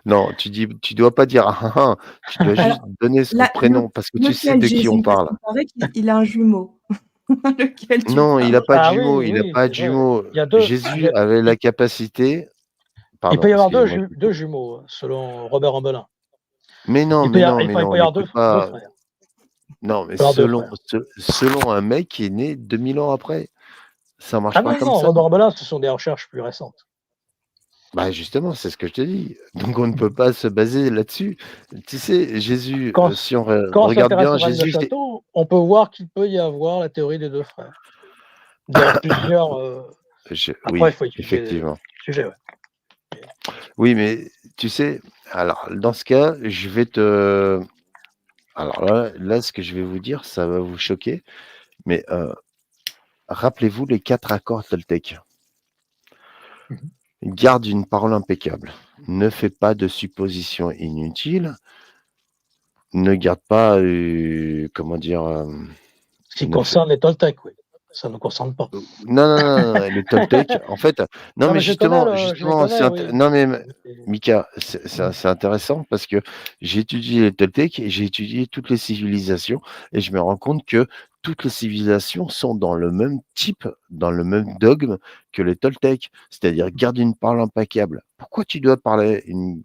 Non, tu dois pas dire: «Ah, ah, ah», tu dois juste Alors donner son là, prénom parce que tu sais lequel de qui on Jésus? Parce parle. qu'il paraît qu'il a un jumeau. Lequel tu Non, il parles? a pas de Ah jumeaux, oui, il a oui, pas c'est de vrai. jumeaux. Il y a 2 il y Jésus a avait la capacité il peut pardon, y avoir 2 excusez-moi, je t'ai coupé. jumeaux, selon Robert Ambelin. Mais non, mais non, mais Il non, peut y avoir n'écoute 2 pas. frères. Non, Il mais peut y avoir 2 selon frères. selon un mec qui est né 2000 ans après. Ça marche Ah pas non, comme non, ça. Robert Ambelin, ce sont des recherches plus récentes. Bah, justement, c'est ce que je te dis. Donc on ne peut pas se baser là-dessus. Tu sais, Jésus, Quand si on quand on regarde s'intéresse bien, au règne de Jésus, c'est Château, on peut voir qu'il peut y avoir la théorie des 2 frères. Dans plusieurs, après il oui, faut étudier le effectivement. sujet, ouais. Oui, mais tu sais, alors dans ce cas, je vais te alors là, ce que je vais vous dire, ça va vous choquer, mais rappelez-vous les 4 accords toltèques. Mmh. Garde une parole impeccable. Ne fais pas de suppositions inutiles. Ne garde pas, comment dire? Ce qui Ne fais concerne les Toltecs, oui. Ça ne nous concerne pas. Non, non, non, non, les Toltecs, en fait, non, Non, mais mais je les justement, connais, oui. non, mais Et Mika, mmh. c'est intéressant parce que j'ai étudié les Toltecs et j'ai étudié toutes les civilisations et je me rends compte que toutes les civilisations sont dans le même type, dans le même dogme que les Toltecs, c'est-à-dire garder une parole impeccable. Pourquoi tu dois parler une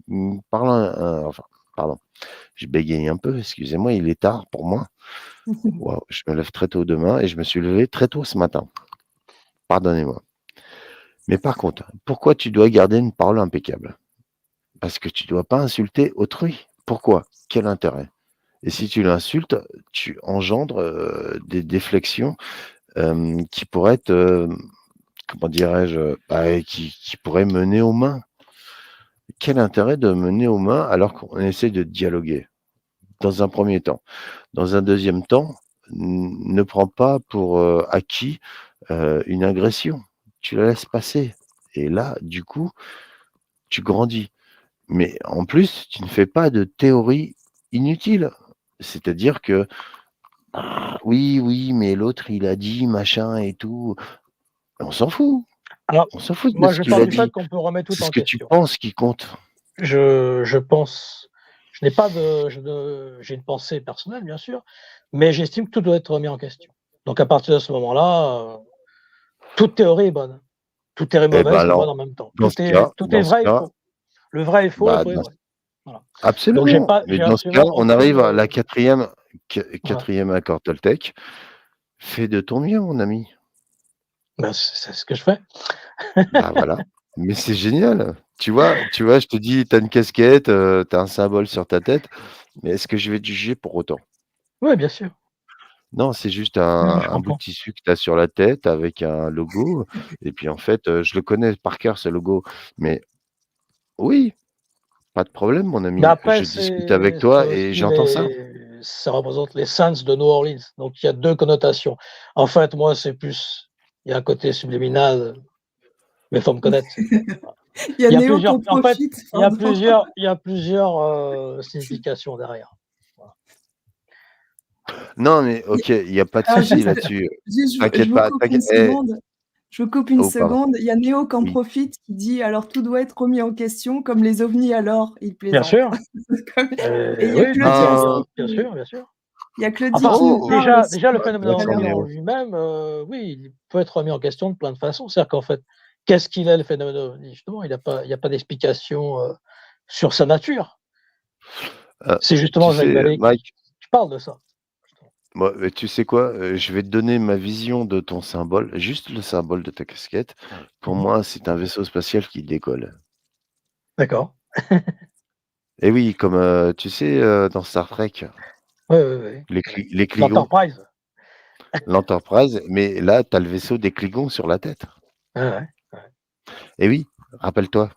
parole, enfin, pardon, je bégaye un peu, excusez-moi, il est tard pour moi. Waouh, je me lève très tôt demain et je me suis levé très tôt ce matin. Pardonnez-moi. Mais par contre, pourquoi tu dois garder une parole impeccable? Parce que tu dois pas insulter autrui. Pourquoi? Quel intérêt? Et si tu l'insultes, tu engendres, des déflexions, qui pourraient être, comment dirais-je? Bah, qui pourraient mener aux mains. Quel intérêt de mener aux mains alors qu'on essaie de dialoguer? Dans un premier temps. Dans un deuxième temps, ne prends pas pour, acquis, une agression. Tu la laisses passer et là, du coup, tu grandis. Mais en plus, tu ne fais pas de théorie inutile. C'est-à-dire que: «Ah oui, oui, mais l'autre il a dit machin et tout». On s'en fout, Alors, on s'en fout de moi, ce je qu'il pars a du fait dit. qu'on peut remettre tout C'est ce en que tu question. penses qui compte. Je pense je n'ai pas de je ne j'ai une pensée personnelle, bien sûr, mais j'estime que tout doit être remis en question. Donc à partir de ce moment-là, toute théorie est bonne. Toute théorie Et ben mauvaise est bonne alors, en même temps. Tout est dans ce vrai et cas, faux. Le vrai est faux, le bah, faux est vrai. Voilà. Donc absolument, mais j'ai dans ce cas, absolument on aucune, arrive à la voilà. 4e accord toltèque. Fais de ton mieux, mon ami. Ben, c'est ce que je fais. Bah, voilà, mais c'est génial. Tu vois, je te dis, tu as une casquette, tu as un symbole sur ta tête, mais est-ce que je vais te juger pour autant? Oui, bien sûr. Non, c'est juste Je un bout de comprends. tissu que tu as sur la tête avec un logo et puis en fait, je le connais par cœur ce logo, mais oui, pas de problème mon Mais ami, après, je discute avec c'est toi et aussi j'entends ça. ça représente les Saints de New Orleans. Donc il y a 2 connotations. En fait, moi, c'est plus il y a un côté subliminal, mais il faut me connaître, c'est tout. Voilà. Il y a Il y a Néo qui plusieurs en en fait, profite, pardon. il y a plusieurs, significations derrière. Voilà. Non mais OK, il y a pas de Alors souci juste, là-dessus, je t'inquiète vous pas, coupe une seconde. Je vous coupe une oh pardon, seconde. Il y a Néo qui en oui. profite, qui dit: «Alors tout doit être remis en question comme les ovnis alors», il Bien plaisante. sûr, Comme et il y a oui, Claudie aussi Non, bien sûr, bien sûr. il y a Claudie Enfin, qui nous oh! parle aussi déjà le Bah, phénomène ça ovni Néo. en lui-même, oui, il peut être remis en question de plein de façons. C'est-à-dire qu'en fait, qu'est-ce qu'il est le phénomène ovni? Justement, il y a pas d'explication, sur sa nature. C'est Tu justement Jacques sais, Vallée Mike, qui parle de ça. moi, tu sais quoi? Je vais te donner ma vision de ton symbole, juste le symbole de ta casquette. Pour Mmh. moi, c'est un vaisseau spatial qui décolle. D'accord. Et oui, comme, tu sais, dans Star Trek, Oui, oui, oui. Ouais. les Klingons, L'Enterprise. l'Enterprise, mais là, tu as le vaisseau des Klingons sur la tête. Ouais, ouais, ouais. Et oui, rappelle-toi.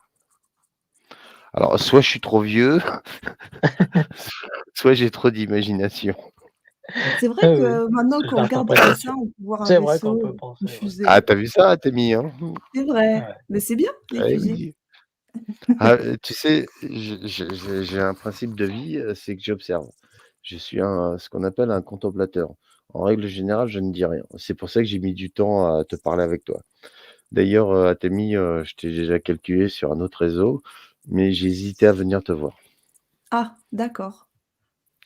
Alors, soit je suis trop vieux, soit j'ai trop d'imagination. C'est vrai Oui, oui, que maintenant c'est qu'on regarde comme ça, l'interprétation. on peut voir un C'est vrai qu'on vaisseau, peut penser, une ouais. Ah, fusée. tu as vu ça, Témi, hein? C'est vrai, Ouais. mais c'est bien les Eh fusées. oui. Ah, tu sais, j'ai un principe de vie, c'est que j'observe. Je suis ce qu'on appelle un contemplateur. En règle générale, je ne dis rien. C'est pour ça que j'ai mis du temps à te parler avec toi. D'ailleurs, Atemi, je t'ai déjà calculé sur un autre réseau, mais j'ai hésité à venir te voir. Ah, d'accord.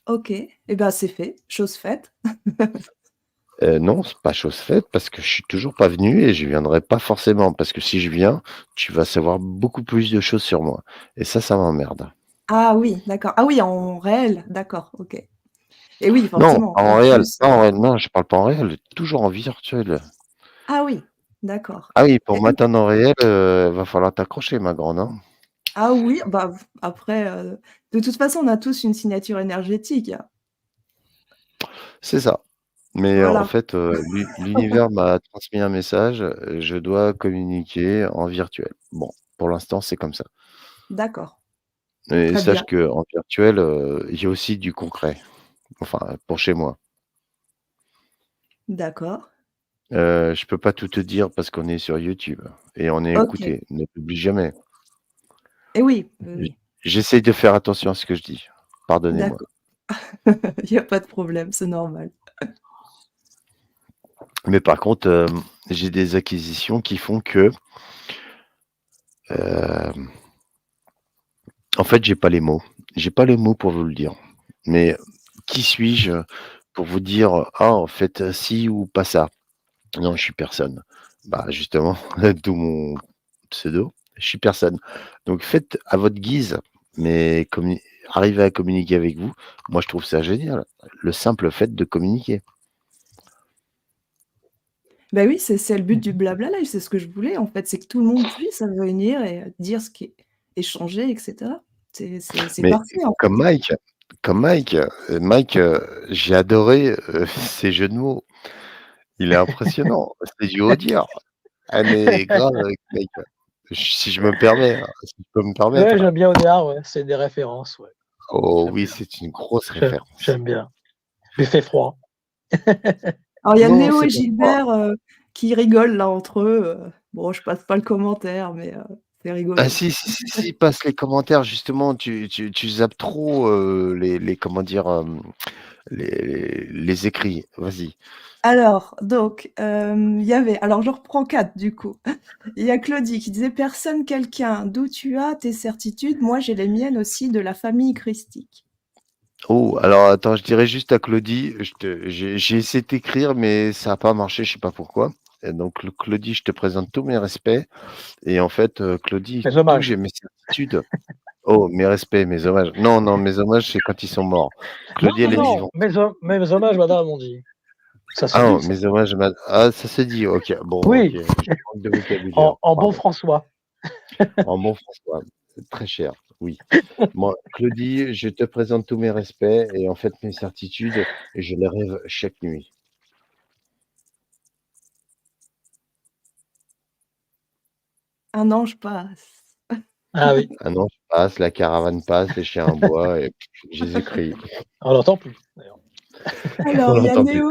OK et ben, c'est fait, chose faite. Non, c'est pas chose faite parce que je suis toujours pas venu et je viendrai pas forcément parce que si je viens, tu vas savoir beaucoup plus de choses sur moi et ça m'emmerde. Ah oui, d'accord. Ah oui, en réel, d'accord, OK et oui, Non, forcément, pas en en réel, plus, pas en réel, non, je parle pas en réel, toujours en virtuel. ah oui, d'accord Ah oui, pour et m'atteindre en réel, va falloir t'accrocher ma grande, hein. ah oui, bah, après, de toute façon, on a tous une signature énergétique. C'est ça. Mais en Voilà, fait, l'univers m'a transmis un message, je dois communiquer en virtuel. Bon, pour l'instant, c'est comme ça. d'accord, Et très bien, sache qu'en virtuel, il y a aussi du concret, enfin, pour chez moi. d'accord. Je peux pas tout te dire parce qu'on est sur YouTube et on est OK écouté, ne t'oublie jamais. et oui, oui, J oui, J'essaye de faire attention à ce que je dis. Pardonnez-moi. d'accord. Il y a pas de problème, c'est normal. Mais par contre, j'ai des acquisitions qui font que, hem, en fait, j'ai pas les mots. J'ai pas les mots pour vous le dire. Mais qui suis-je pour vous dire: «Ah, en fait, si ou pas ça». Non, je suis personne. Bah, justement, d'où mon pseudo, je suis personne. Donc faites à votre guise, mais arrivez à communiquer avec vous. Moi, je trouve ça génial. Le simple fait de communiquer. Bah oui, c'est le but du Mmh. blabla live, c'est ce que je voulais en fait, c'est que tout le monde puisse venir et dire ce qui est échanger et cetera. C'est Mais parfait en comme fait. Mike Mike, j'ai adoré, ses jeux de mots. Il est impressionnant. C'est du haut dire. Ah mais grave, Mike. Si je me permets, hein, si je peux me Ouais, permettre. j'aime bien Onéard, ouais, c'est des références, ouais. Oh J'aime oui, bien. c'est une grosse référence. J'aime bien. Il fait froid. Alors il y a Non, Néo c'est et pas froid. Gilbert, qui rigolent là entre eux, bon je passe pas le commentaire mais c'est Ah rigolo. si, si, si, si, passe les commentaires justement, tu zappes trop, les comment dire? Les écrits. Vas-y. Alors donc, il y avait alors je reprends 4 du coup. Il y a Claudie qui disait: «Personne quelqu'un, d'où tu as tes certitudes, moi j'ai les miennes aussi de la famille christique». Oh, alors attends, je dirais juste à Claudie, j'ai essayé de t'écrire, mais ça a pas marché, je sais pas pourquoi. Et donc Claudie, je te présente tous mes respects et en fait, Claudie, Mes d'où hommages. j'ai mes certitudes. Oh, mes respects, mes hommages. Non, non, mes hommages, c'est quand ils sont morts. Non, Claudie, non, elle est non, vivante. mes hommages, madame, on dit. Ça se Ah non, dit ça. mes hommages, ça se dit, OK. Bon, OK, Oui, je manque de vocabulaire, en bon pardon. François. En bon François, très cher, oui. Moi, Claudie, je te présente tous mes respects et en fait, mes certitudes, je les rêve chaque nuit. Un ange passe. Ah oui, Un ange passe, la caravane passe, les chiens aboient et Jésus-Christ. on l'entend plus, d'ailleurs. On Alors il y a l'entend plus.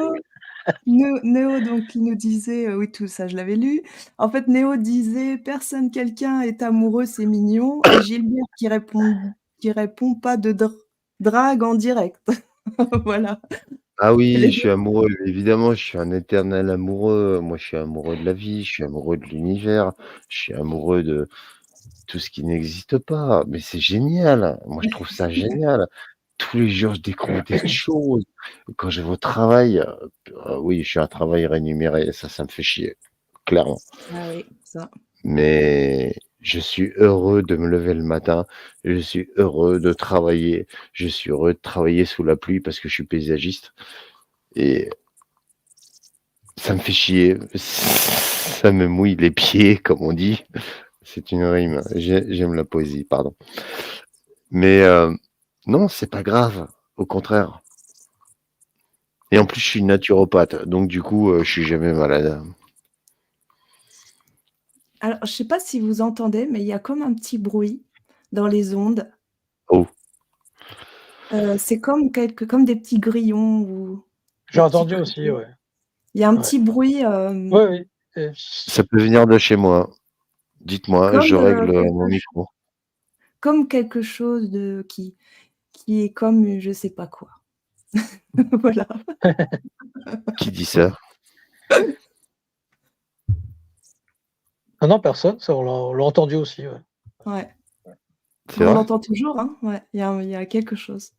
Néo donc qui nous disait, oui tout ça je l'avais lu. En fait Néo disait: «Personne quelqu'un est amoureux, c'est mignon» et Gilbert qui répond: «Pas de drague en direct». Voilà. Ah Et oui, les je suis amoureux, évidemment, je suis un éternel amoureux. Moi, je suis amoureux de la vie, je suis amoureux de l'univers, je suis amoureux de tout ce qui n'existe pas. Mais c'est génial. Moi, je trouve ça génial. Tous les jours, je découvre des choses. Quand je vais au travail, oui, je suis un travail rémunéré, ça me fait chier, clairement. ah oui, ça. Mais Je suis heureux de me lever le matin, je suis heureux de travailler, je suis heureux de travailler sous la pluie parce que je suis paysagiste et ça me fait chier, ça me mouille les pieds comme on dit. C'est une rime, j'aime la poésie, pardon. Mais non, c'est pas grave, au contraire. Et en plus, je suis naturopathe, donc du coup, je suis jamais malade. Alors, je sais pas si vous entendez, mais il y a comme un petit bruit dans les ondes. Oh, C'est comme des petits grillons ou J'ai des petits entendu aussi, criquets. ouais. Il y a un Ouais. petit bruit, Oui, oui. ça peut venir de chez moi. Dites-moi, je comme, règle mon quelque ch micro. comme quelque chose qui est comme, je sais pas quoi. Voilà. Qui dit ça? Non, non, personne, ça on l'a entendu aussi, ouais. Ouais. C'est Bah, on vrai? l'entend toujours, hein, ouais, il y a quelque chose.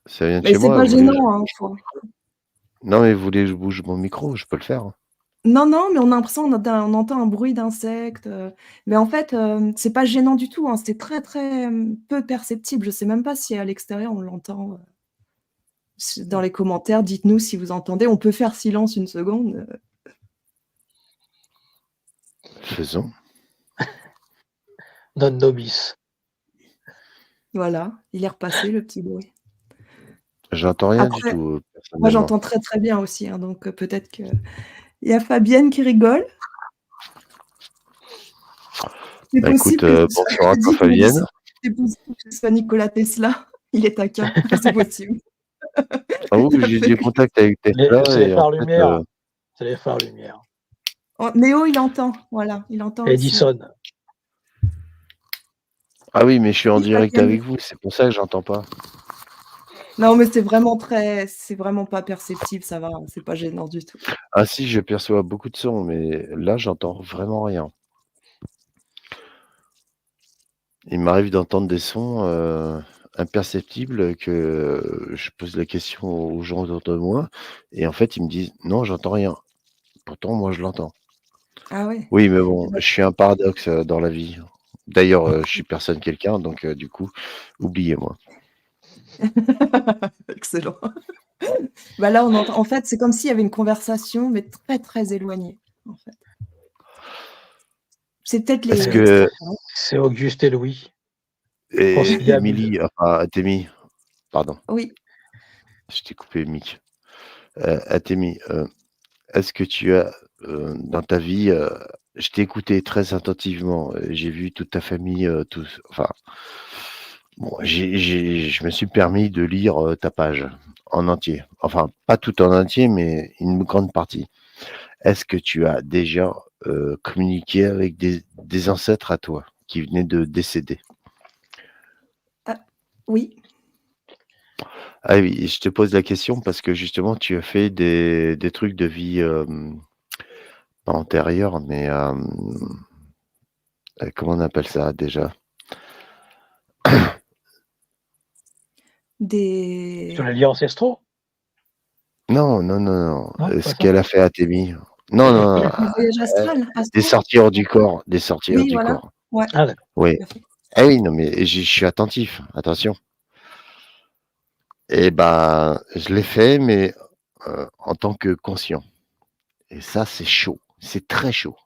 Ça vient de Mais chez c'est moi, pas vous voulez que je gênant, hein, bouge mon micro? Non, mais vous voulez que je bouge mon micro? Je peux le faire, hein. Non, non, mais on a l'impression on entend un bruit d'insectes, mais en fait, c'est pas gênant du tout, hein, c'est très, très, peu perceptible. Je sais même pas si à l'extérieur on l'entend, dans les commentaires, dites-nous si vous entendez. On peut faire silence une seconde, Faisons. Non nobis. voilà, il est repassé le petit bruit. J'entends rien du Après, tout, moi personnellement. j'entends très, très bien aussi, hein, donc peut-être qu'il y a Fabienne qui rigole. C'est Bah, écoute, possible que ce soit bonsoir à toi, dites-moi Fabienne. si c'est possible que ce soit Nikola Tesla. Il est taquin, c'est possible. Ah oui, Tout à j'ai fait. des contacts avec C'est Tesla les et en phares fait, lumière. C'est les phares lumière. Oh, Néo, il entend, voilà, il entend aussi. Edison. ah oui, mais je suis en Oui, direct Fabienne. avec vous, c'est pour ça que j'entends pas. Non, mais c'est vraiment pas perceptible, ça va, c'est pas gênant du tout. Ah si, je perçois beaucoup de sons, mais là, j'entends vraiment rien. Il m'arrive d'entendre des sons, imperceptibles que je pose la question aux gens autour de moi et en fait, ils me disent: «Non, j'entends rien». Pourtant, moi, je l'entends. Ah ouais? Oui, mais Eh bon, ben je suis un paradoxe, dans la vie. D'ailleurs, je suis personne quelqu'un, donc du coup, oubliez-moi. excellent. Bah, là, on entend en fait, c'est comme s'il y avait une conversation, mais très, très éloignée, en fait. C'est peut-être Est-ce les que extraterrestres. C'est Auguste et Louis, et conciliabule. Émilie, enfin, Athémie, pardon, Oui. je t'ai coupé le mic. Athémie, est-ce que tu as, dans ta vie, je t'ai écouté très attentivement, j'ai vu toute ta famille, tous enfin, bon, je me suis permis de lire, ta page en entier. Enfin, pas tout en entier, mais une grande partie. Est-ce que tu as déjà, communiqué avec des ancêtres à toi qui venaient de décéder? Ah, oui. Ah oui, je te pose la question parce que justement tu as fait des trucs de vie, pas antérieure, mais, comment on appelle ça déjà? Sur Des les liens ancestraux? Non, non, non, non, Non, pas ce ça? qu'elle a fait à Témi. Non, non, non, des voyages astral des astral? sorties hors du corps, des sorties hors Oui, du voilà. corps. Ouais, Ah d'accord. Oui. tout à fait. Eh oui, non, mais je suis attentif, attention. Et ben, je l'ai fait, mais, en tant que conscient et ça, c'est chaud, c'est très chaud.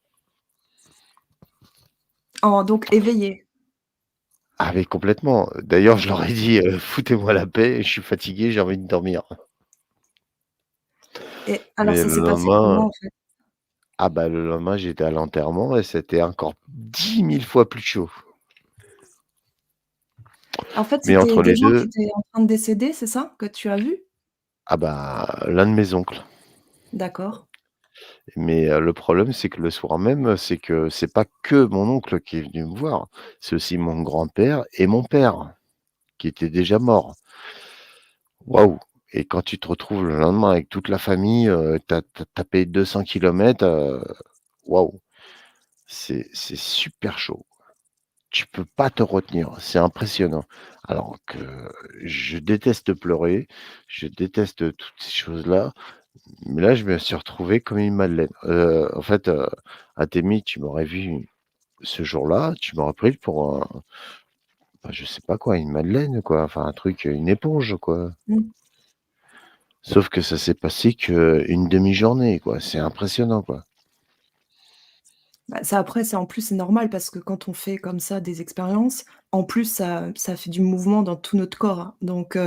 Donc éveillé. Ah mais complètement. D'ailleurs, je leur D'accord. ai dit: «Foutez-moi la paix, je suis fatigué, j'ai envie de dormir». Et alors Mais ça le s'est passé lendemain comment, en fait? ah bah, le lendemain, j'étais à l'enterrement et c'était encore 10 000 fois plus chaud. En fait, Mais c'était entre des les gens qui 2, étaient en train de décéder, c'est ça, que tu as vu? ah bah, l'un de mes oncles. D'accord. Mais, le problème, c'est que le soir même, c'est que c'est pas que mon oncle qui est venu me voir, c'est aussi mon grand-père et mon père, qui étaient déjà morts. Waouh! Et quand tu te retrouves le lendemain avec toute la famille, tu as payé 200 kilomètres, waouh! C'est super chaud. Tu peux pas te retenir, c'est impressionnant. Alors que je déteste pleurer, je déteste toutes ces choses-là, mais là, je me suis retrouvé comme une madeleine. En fait, à Témi, tu m'aurais vu, ce jour-là, tu m'aurais pris pour un bah, je sais pas quoi, une madeleine quoi, enfin un truc, une éponge quoi. Mmh. Sauf que ça s'est passé qu'une demi-journée quoi, c'est impressionnant quoi. Bah, ça après, c'est en plus, c'est normal parce que quand on fait comme ça des expériences, en plus ça fait du mouvement dans tout notre corps, hein. Donc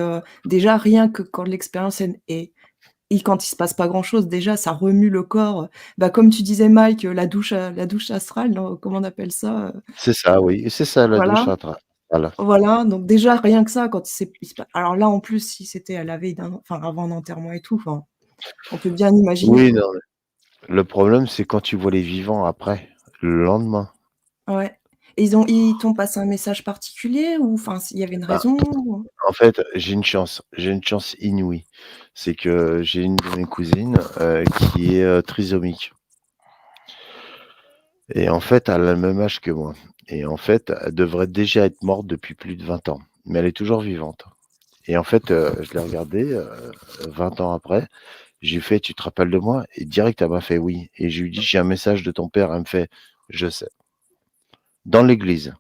déjà rien que quand l'expérience est et quand il se passe pas grand-chose, déjà ça remue le corps, bah, comme tu disais Mike, la douche astrale, non, comment on appelle ça? C'est ça, oui, c'est ça la Voilà, douche voilà. voilà, donc déjà rien que ça quand il se pa alors là, en plus, si c'était à la veille d'un enfin avant un enterrement et tout, enfin, on peut bien imaginer. Oui, non, mais le problème, c'est quand tu vois les vivants après, le lendemain. Ouais, et ils t'ont passé un message particulier ou enfin, s'il y avait une Bah, raison? en fait, j'ai une chance inouïe. C'est que j'ai une de mes cousines, qui est, trisomique et en fait, elle a le même âge que moi et en fait, elle devrait déjà être morte depuis plus de 20 ans, mais elle est toujours vivante et en fait, je l'ai regardée, 20 ans après, j'ai fait: «Tu te rappelles de moi?» et direct, elle m'a fait: «Oui» et je lui dis: «J'ai un message de ton père». Elle me fait: «Je sais». Dans l'église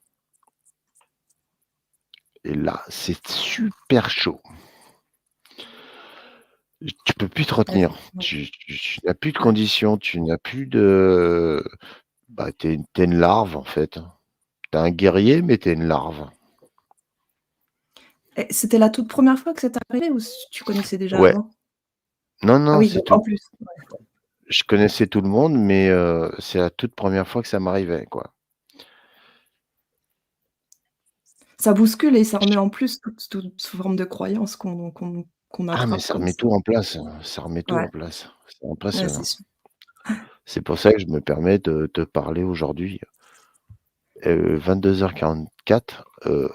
et là, c'est super chaud. Tu peux plus te retenir. Ouais. Tu n'as plus de Ouais. conditions, tu n'as plus de bah, tu es une larve, en fait, hein. Tu es un guerrier, mais tu es une larve. Et c'était la toute première fois que ça t'est arrivé ou tu connaissais déjà Ouais. avant? Non, Ah non, oui, c'est donc en tout. plus, Je connaissais tout le monde, mais c'est la toute première fois que ça m'arrivait, quoi. ça bouscule et ça remet J en plus toute forme de croyance qu'on Ah, mais attrape ça comme remet ça. tout en place, hein, ça remet tout Ouais, en place. C'est ouais, c'est impressionnant. sûr. C'est pour ça que je me permets de te parler aujourd'hui, 22:44,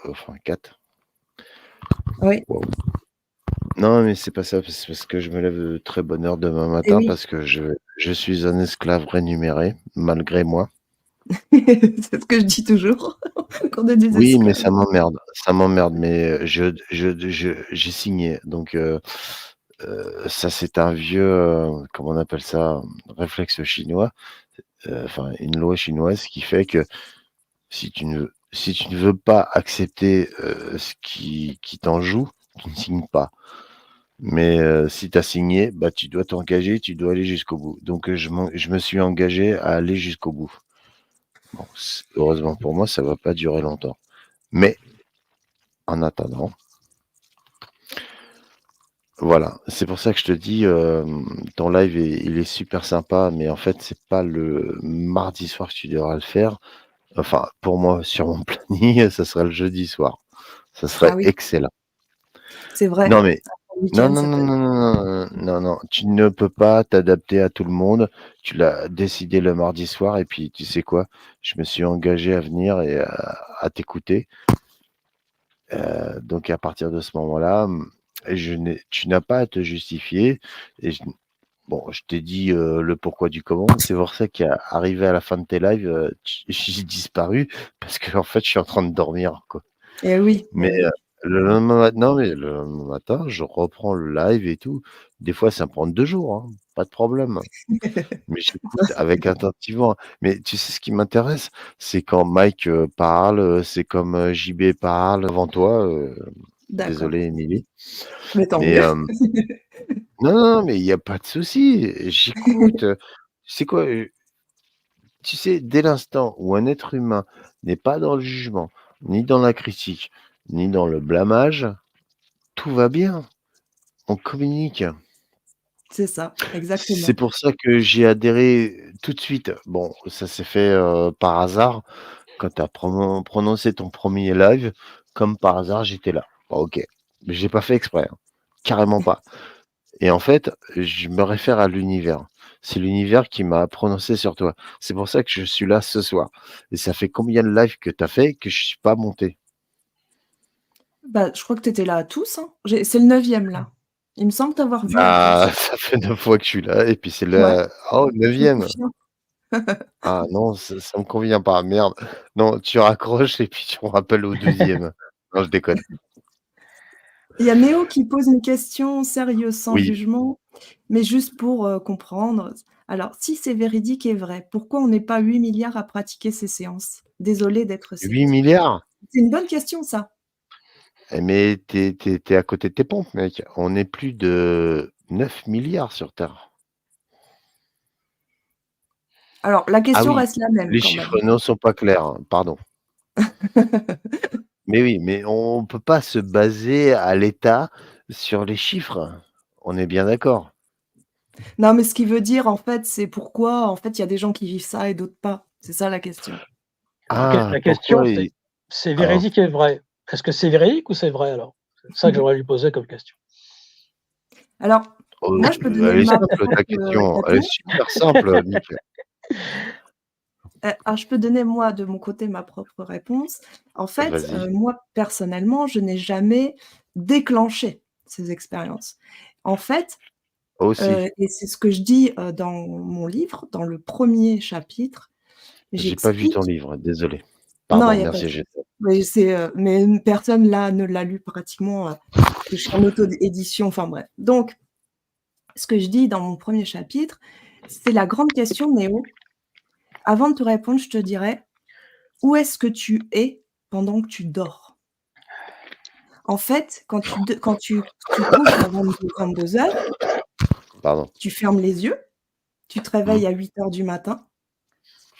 enfin 4. Oui, Waouh. Non, mais c'est pas ça, c'est parce que je me lève de très bonne heure demain et matin oui, parce que je suis un esclave rémunéré, malgré moi. c'est ce que je dis toujours, qu'on est des Oui, mais esclaves. ça m'emmerde, mais j'ai signé donc ça c'est un vieux, comment on appelle ça? Réflexe chinois, enfin une loi chinoise qui fait que si tu ne veux pas accepter, ce qui t'en joue, tu ne signes pas. Mais si tu as signé, bah, tu dois t'engager, tu dois aller jusqu'au bout. Donc je me suis engagé à aller jusqu'au bout. Bon, heureusement pour moi, ça va pas durer longtemps. Mais en attendant, voilà, c'est pour ça que je te dis, ton live il est super sympa, mais en fait, c'est pas le mardi soir que tu devras le faire. Enfin, pour moi, sur mon planning, ça serait le jeudi soir. Ça serait Ah oui, excellent. c'est vrai, Non, mais le non, week-end, non, ça non, peut être non, non, non, non, non, tu ne peux pas t'adapter à tout le monde. Tu l'as décidé le mardi soir et puis tu sais quoi? Je me suis engagé à venir et à t'écouter. Donc à partir de ce moment-là, tu n'as pas à te justifier et bon, je t'ai dit, le pourquoi du comment. C'est pour ça qu'arrivé à la fin de tes lives, j'ai disparu parce qu'en fait, je suis en train de dormir, quoi. et oui, Mais, et oui. le lendemain non, mais le lendemain matin, je reprends le live et tout. Des fois, ça me prend 2 jours, hein, pas de problème. Mais Ça, j'écoute avec attentivement. Mais tu sais ce qui m'intéresse? C'est quand Mike, parle, c'est comme, JB parle avant toi, d'accord, désolé Émilie. mais tant Mais, mieux. non, non, mais il y a pas de souci, j'écoute, tu sais quoi? Tu sais, dès l'instant où un être humain n'est pas dans le jugement, ni dans la critique, ni dans le blâmage, tout va bien. On communique. C'est ça, C'est exactement. pour ça que j'ai adhéré tout de suite. Bon, ça s'est fait, par hasard. Quand tu as prononcé ton premier live, comme par hasard, j'étais là. Bon, OK. Mais j'ai pas fait exprès, hein, carrément pas et en fait, je me réfère à l'univers. C'est l'univers qui m'a prononcé sur toi. C'est pour ça que je suis là ce soir et ça fait combien de lives que tu as fait que je suis pas monté? Bah, je crois que tu étais là à tous, hein. C'est le 9e là. Il me semble t'avoir vu à Bah, tous. ça fait 9 fois que je suis là et puis c'est Ouais, le oh je te 9e. confirme. Ah non, ça me convient pas, merde. Non, tu raccroches et puis tu me rappelles au 12e. Non, je déconne. Il y a Méo qui pose une question sérieuse, sans Oui, jugement. Mais juste pour, comprendre, alors si c'est véridique et vrai, pourquoi on n'est pas 8 milliards à pratiquer ces séances? Désolée d'être 8 sceptique. milliards? C'est une bonne question ça. Mais tu es à côté de tes pompes, mec. On est plus de 9 milliards sur terre. Alors la Ah question oui, reste la même les quand chiffres même. ne sont pas clairs, hein, pardon. Mais oui, mais on peut pas se baser à l'état sur les chiffres. On est bien d'accord. Non, mais ce qu'il veut dire en fait, c'est pourquoi en fait il y a des gens qui vivent ça et d'autres pas. C'est ça la question. Ah, La question, pourquoi il c'est alors, véridique et vrai. Est-ce que c'est véridique ou c'est vrai alors? C'est ça que j'aurais lui poser comme question. Alors, moi je peux donner elle est ma simple ta propre, question, elle est réponse. super simple, Mick. Alors je peux donner moi de mon côté ma propre réponse. En fait, Vas-y. moi personnellement, je n'ai jamais déclenché ces expériences. En fait, Aussi, et c'est ce que je dis, dans mon livre, dans le premier chapitre, j'ai pas vu ton j'explique livre, désolé. non, Pardon, il y a pas de merci, j'ai souci, mais c'est, mais personne là ne l'a lu pratiquement, que je suis en auto-édition, enfin bref. Donc ce que je dis dans mon premier chapitre, c'est la grande question Néo. Avant de te répondre, je te dirais: «Où est-ce que tu es pendant que tu dors?» En fait, quand tu couches à 22:00, pardon. tu fermes les yeux, tu te Mmh. réveilles à 8:00 du matin.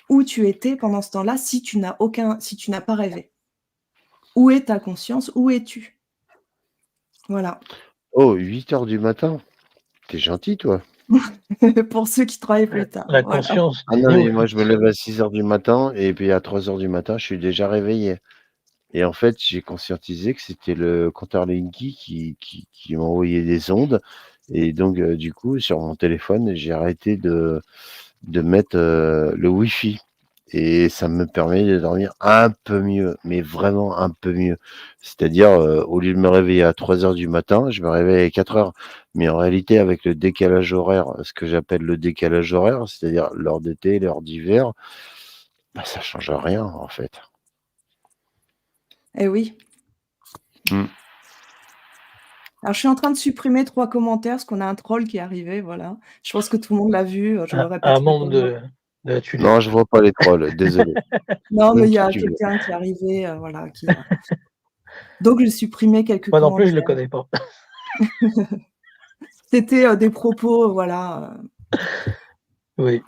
Où tu étais pendant ce temps-là si tu n'as pas rêvé? Où est ta conscience? Où es-tu? Voilà. Oh, 8 heures du matin? Tu es gentil, toi. Pour ceux qui travaillent plus tard, La voilà. conscience Ah des non, mais moi, je me néophytes. lève à 6 heures du matin et puis à 3 heures du matin, je suis déjà réveillé et en fait, j'ai conscientisé que c'était le compteur Linky qui m'envoyait des ondes et donc du coup, sur mon téléphone, j'ai arrêté de mettre, le Wi-Fi et ça me permet de dormir un peu mieux, mais vraiment un peu mieux. C'est-à-dire, au lieu de me réveiller à 3 heures du matin, je me réveille à 4 heures. Mais en réalité, avec le décalage horaire, ce que j'appelle le décalage horaire, c'est-à-dire l'heure d'été, l'heure d'hiver, bah, ça change rien, en fait. Eh oui. Mmh. Alors je suis en train de supprimer 3 commentaires parce qu'on a un troll qui est arrivé, voilà. Je pense que tout le monde l'a vu, je le Un répéterai pas. membre de la tuile. Non, je vois pas les trolls, désolé. Non, mais Même il y qui a tu veux. quelqu'un qui est arrivé, voilà, qui a donc j'ai supprimé quelques Moi non plus, je le commentaires. connais pas. C'était, des propos, voilà, Oui.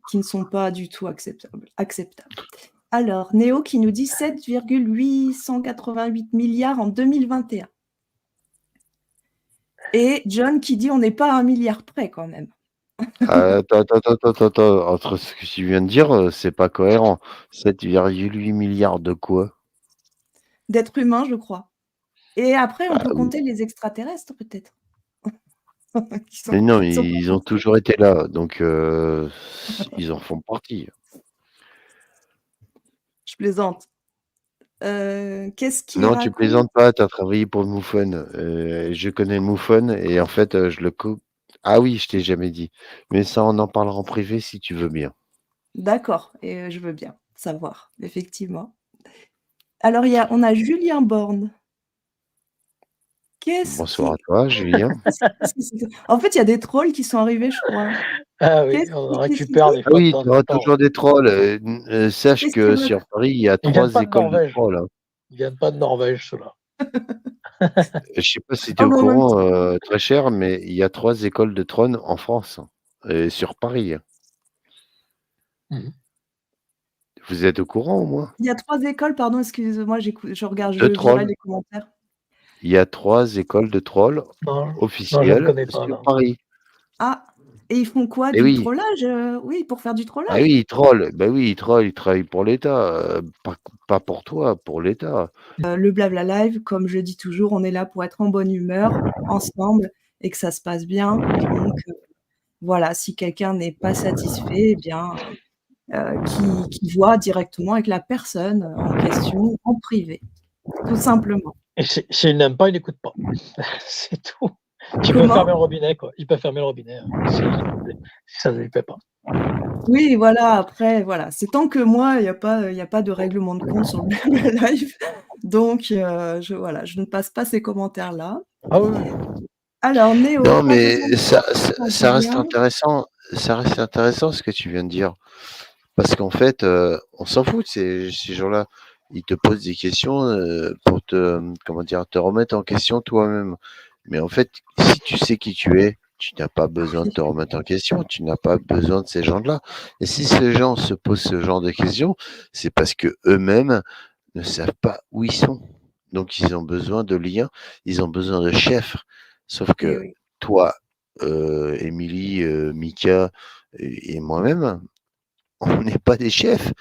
qui ne sont pas du tout acceptables. Alors, Néo qui nous dit 7,888 milliards en 2021. Et John qui dit: «On n'est pas à 1 milliard près quand même». Attends, entre ce que tu viens de dire, c'est pas cohérent. 7,8 milliards de quoi? D'êtres humains, je crois. Et après, on Bah, peut compter les extraterrestres peut-être? mais non, Qui sont pas ils ont partis. toujours été là, donc ils en font partie. Je plaisante. Qu'est-ce qu'il Non, tu raconte? plaisantes pas, tu as travaillé pour le MUFON, je connais le MUFON et en fait, je le co ah oui, je t'ai jamais dit, mais ça, on en parlera en privé si tu veux bien. D'accord et je veux bien savoir, effectivement. Alors on a Julien Borne. Qu'est-ce Bonsoir à qui toi, Julien. qu'est-ce qui s'est en fait, il y a des trolls qui sont arrivés, je crois. Ah oui, Qu'est-ce on en qui qu'est-ce qu'il récupère dit? des Ah fois de oui, temps tu en auras temps. toujours des trolls, sache Qu'est-ce qu'il que raconte? sur Paris, il y a Ils viennent 3 pas de écoles de Norvège. trolls, hein. Ils viennent pas de Norvège, ceux-là. Je sais pas si tu es Ah au mais en même courant, temps très cher, mais il y a 3 écoles de trône en France et sur Paris. Mmh. Vous êtes au courant au moins? il y a 3 écoles, pardon, excuse-moi, je regarde, je De virais trolls. les commentaires. Il y a 3 écoles de trolls Non, non, je ne officielles connais pas, sur non. Paris. Ah et ils font quoi? Et Du oui, trollage? Oui, pour faire du ah trollage? oui, ils trollent. Bah oui, ils trollent, ils travaillent pour l'État, pas pour toi, pour l'État. Le Blabla Live, comme je dis toujours, on est là pour être en bonne humeur, ensemble et que ça se passe bien. Donc voilà, si quelqu'un n'est pas satisfait, eh bien, qu'il voit directement avec la personne, en question, en privé, tout simplement. Et s'ils n'aiment pas, ils n'écoutent pas. C'est tout. Tu peux fermer Comment? le robinet, quoi. Il peut fermer le robinet, si ça ne lui plaît pas. Oui, voilà, après, voilà, c'est tant que moi, il y a pas de règlement de compte sur le Blabla Live, donc voilà, je ne passe pas ces commentaires-là. Ah oui, oui. Alors Néo, Non, pas besoin mais de sortir quand tu viens. ça reste intéressant ce que tu viens de dire. Parce qu'en fait, on s'en fout de ces gens-là. Ils te posent des questions pour comment dire, te remettre en question toi-même. Mais en fait, si tu sais qui tu es, tu n'as pas besoin de te remettre en question. Tu n'as pas besoin de ces gens-là. Et si ces gens se posent ce genre de questions, c'est parce que eux-mêmes ne savent pas où ils sont. Donc, ils ont besoin de liens, ils ont besoin de chefs. Sauf Eh que oui, toi, Émilie, Mika et moi-même, on n'est pas des chefs.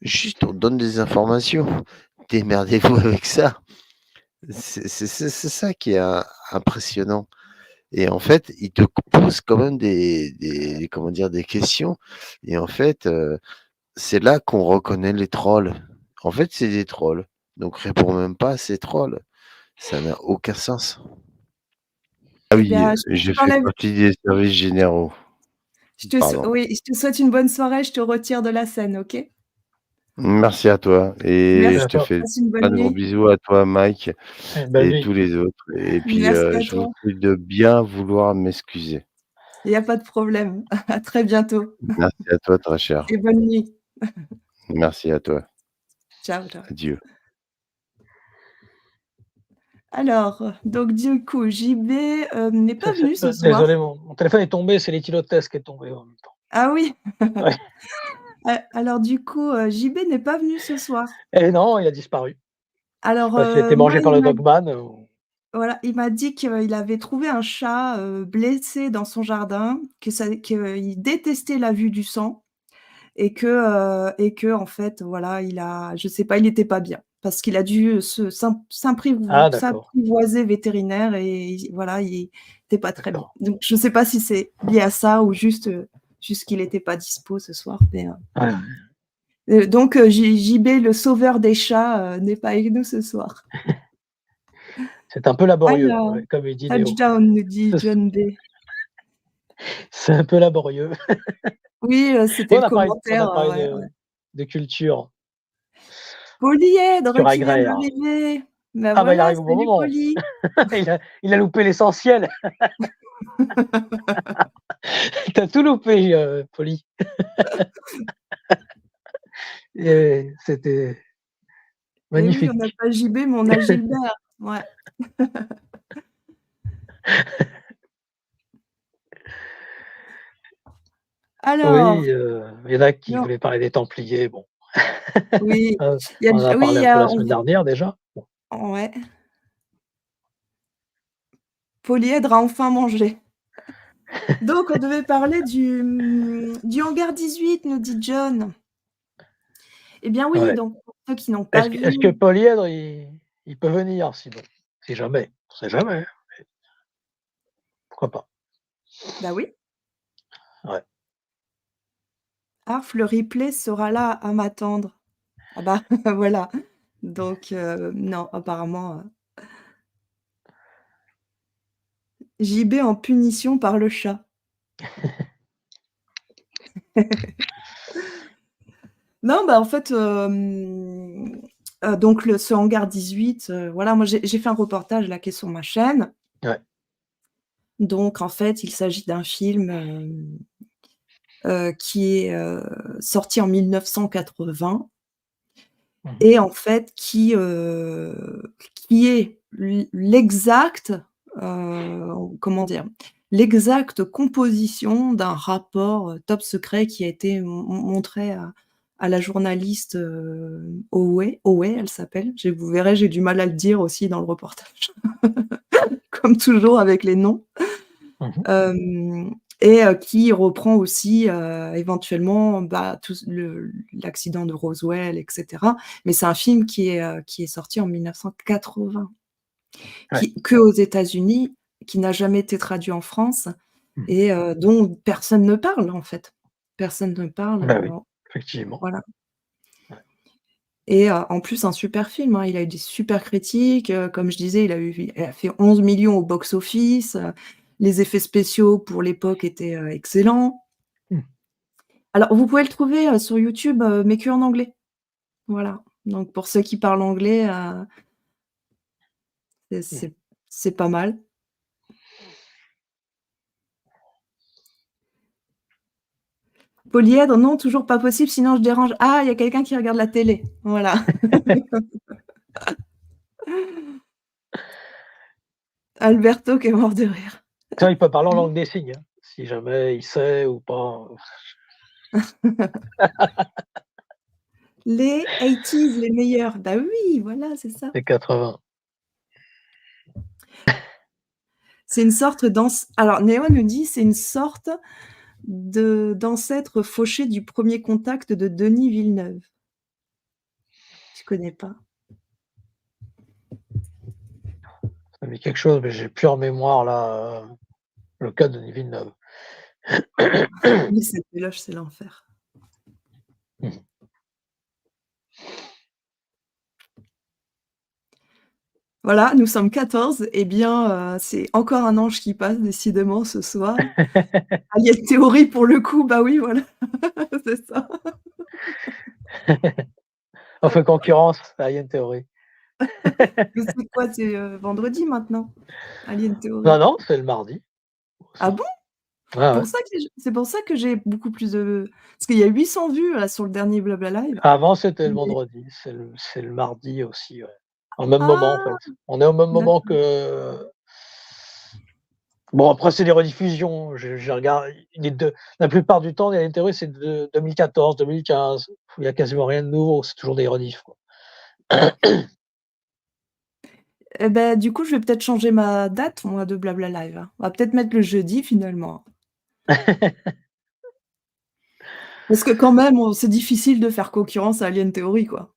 Juste, on donne des informations. Démerdez-vous avec ça. C'est ça qui est impressionnant. Et en fait, ils te posent quand même comment dire, des questions. Et en fait, c'est là qu'on reconnaît les trolls. En fait, c'est des trolls. Donc, réponds même pas à ces trolls. Ça n'a aucun sens. Ah eh oui, bien, je je fais t'enlève partie des services généraux. Pardon. oui, je te souhaite une bonne soirée, je te retire de la scène, OK? Merci à toi et Merci je à te toi. fais Passe une bonne plein de gros nuit. bisous à toi, Mike, Bonne et nuit. tous les autres. Et puis, Merci à je vous toi. prie de bien vouloir m'excuser. Il y a pas de problème. À très bientôt Merci à toi, très cher. et bonne nuit. Merci à toi. Ciao, ciao. Adieu. Alors, donc du coup, JB, n'est pas venu ce Désolé, soir. mon téléphone est tombé, c'est l'éthylotest qui est tombé en même temps. Ah oui? Ouais. Alors du coup, JB n'est pas venu ce soir. Et non, il a disparu. Je sais Alors, pas s'il a été moi, mangé par le dogman ou voilà, il m'a dit qu'il avait trouvé un chat, blessé dans son jardin, qu'il détestait la vue du sang et que en fait, voilà, je sais pas, il était pas bien parce qu'il a dû ah d'accord, s'apprivoiser vétérinaire et voilà, il était pas très bien. d'accord. Donc je sais pas si c'est lié à ça ou juste qu'il était pas dispo ce soir, mais Ouais, ouais. donc JB, le sauveur des chats, n'est pas avec nous ce soir. C'est un peu laborieux, Alors, ouais, comme il dit Néo. touchdown nous dit John B. C'est un peu laborieux. Oui, c'était Bon, le on commentaire, a parlé ouais, ouais. de Polyèdre culture qui vient agraire. d'arriver. Bah Ah bah, il voilà, arrive au bon salut moment. Poly. Il a loupé l'essentiel. Tu as tout loupé, Poli. Et c'était Eh oui, on n'a magnifique. pas JB, mais on a Gilbert. Ouais. Alors, Oui, il y en a qui non, voulaient parler des Templiers, bon, oui, il y a on en a oui, parlé il y un peu a la semaine dernière déjà. Bon, ouais, Polyèdre a enfin mangé. Donc on devait parler du hangar 18, nous dit John. Eh bien oui, ouais. donc pour ceux qui n'ont pas Est-ce que vu, Polyèdre, il peut venir sinon? Si jamais, on sait jamais, hein, pourquoi pas? bah oui, Ouais. Arf, le replay sera là à m'attendre. Ah bah voilà, donc non, apparemment, JB en punition par le chat. Non, bah, en fait, donc ce hangar 18, voilà, moi j'ai fait un reportage là qui est sur ma chaîne. Ouais. Donc en fait, il s'agit d'un film, qui est, sorti en 1980 Mmh mh. et en fait qui est l'exact, comment dire? L'exacte composition d'un rapport, top secret qui a été montré à la journaliste, Howe, elle s'appelle. Vous verrez, j'ai du mal à le dire aussi dans le reportage, comme toujours avec les noms. Mmh. Hem et qui reprend aussi, éventuellement, bah, tout l'accident de Roswell et cetera. Mais c'est un film qui est sorti en 1980, Ouais. qui qu'aux États-Unis, qui n'a jamais été traduit en France Mmh. et dont personne ne parle, en fait. Personne ne parle, Bah oui, effectivement. voilà Ouais. et en plus un super film, hein. Il a eu des super critiques, comme je disais, il a fait 11 millions au box-office, les effets spéciaux pour l'époque étaient, excellents. Mmh. Alors vous pouvez le trouver, sur YouTube, mais qu'en anglais. Voilà, donc pour ceux qui parlent anglais, c'est Mmh. c'est c'est pas mal. Polyèdre, non, toujours pas possible, sinon je dérange. Ah, il y a quelqu'un qui regarde la télé. Voilà. Alberto qui est mort de rire. Tiens, il peut parler en langue des signes, hein, si jamais il sait ou pas. Les 80s, les meilleurs. Bah oui, voilà, c'est ça. Les 80. C'est une sorte alors Néo nous dit: «C'est une sorte d'ancêtre fauché du Premier Contact de Denis Villeneuve». Je connais pas. Ça me dit quelque chose, mais j'ai plus en mémoire là, le cas de Denis Villeneuve. Oui, cette péloche, c'est l'enfer. Mmh. Voilà, nous sommes 14. Eh bien, c'est encore un ange qui passe décidément ce soir. Alien Theory pour le coup, bah oui, voilà, c'est ça. On fait concurrence à Alien Theory. Mais c'est quoi? C'est, vendredi maintenant? Alien Non, Theory? non, c'est le mardi Ah aussi. bon? Ouais, ouais. Pour ça que c'est pour ça que j'ai beaucoup plus de parce qu'il y a 800 vues là sur le dernier Blabla Live. Avant, c'était le Mais vendredi, c'est le mardi aussi, ouais. Au même moment, en ah! fait. On est au même moment D'accord. que bon, après, c'est des rediffusions. J'ai regardé les 2 la plupart du temps, Alien Theory, c'est de 2014, 2015. Il y a quasiment rien de nouveau, c'est toujours des rediffs, quoi. Et beh, du coup, je vais peut-être changer ma date, moi, de Blabla Live, hein. On va peut-être mettre le jeudi finalement. Parce que quand même, c'est difficile de faire concurrence à Alien Theory, quoi.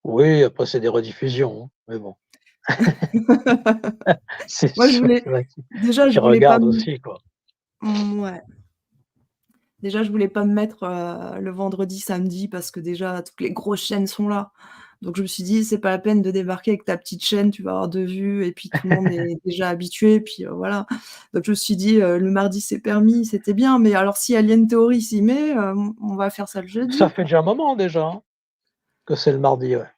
Oui, après, c'est des rediffusions, hein, mais bon, c'est Moi, sûr qu'il y en a déjà, qui je voulais pas regardent me aussi, quoi. ouais. Déjà, je voulais pas me mettre, le vendredi, samedi parce que déjà toutes les grosses chaînes sont là. Donc je me suis dit: «C'est pas la peine de débarquer avec ta petite chaîne, tu vas avoir 2 vues et puis tout le monde est déjà habitué» puis, voilà. Donc je me suis dit, «Le mardi, c'est permis, c'était bien, mais alors si Alien Theory s'y met, on va faire ça le Ça jeudi, fait quoi». déjà un moment déjà, hein, que c'est le mardi, ouais.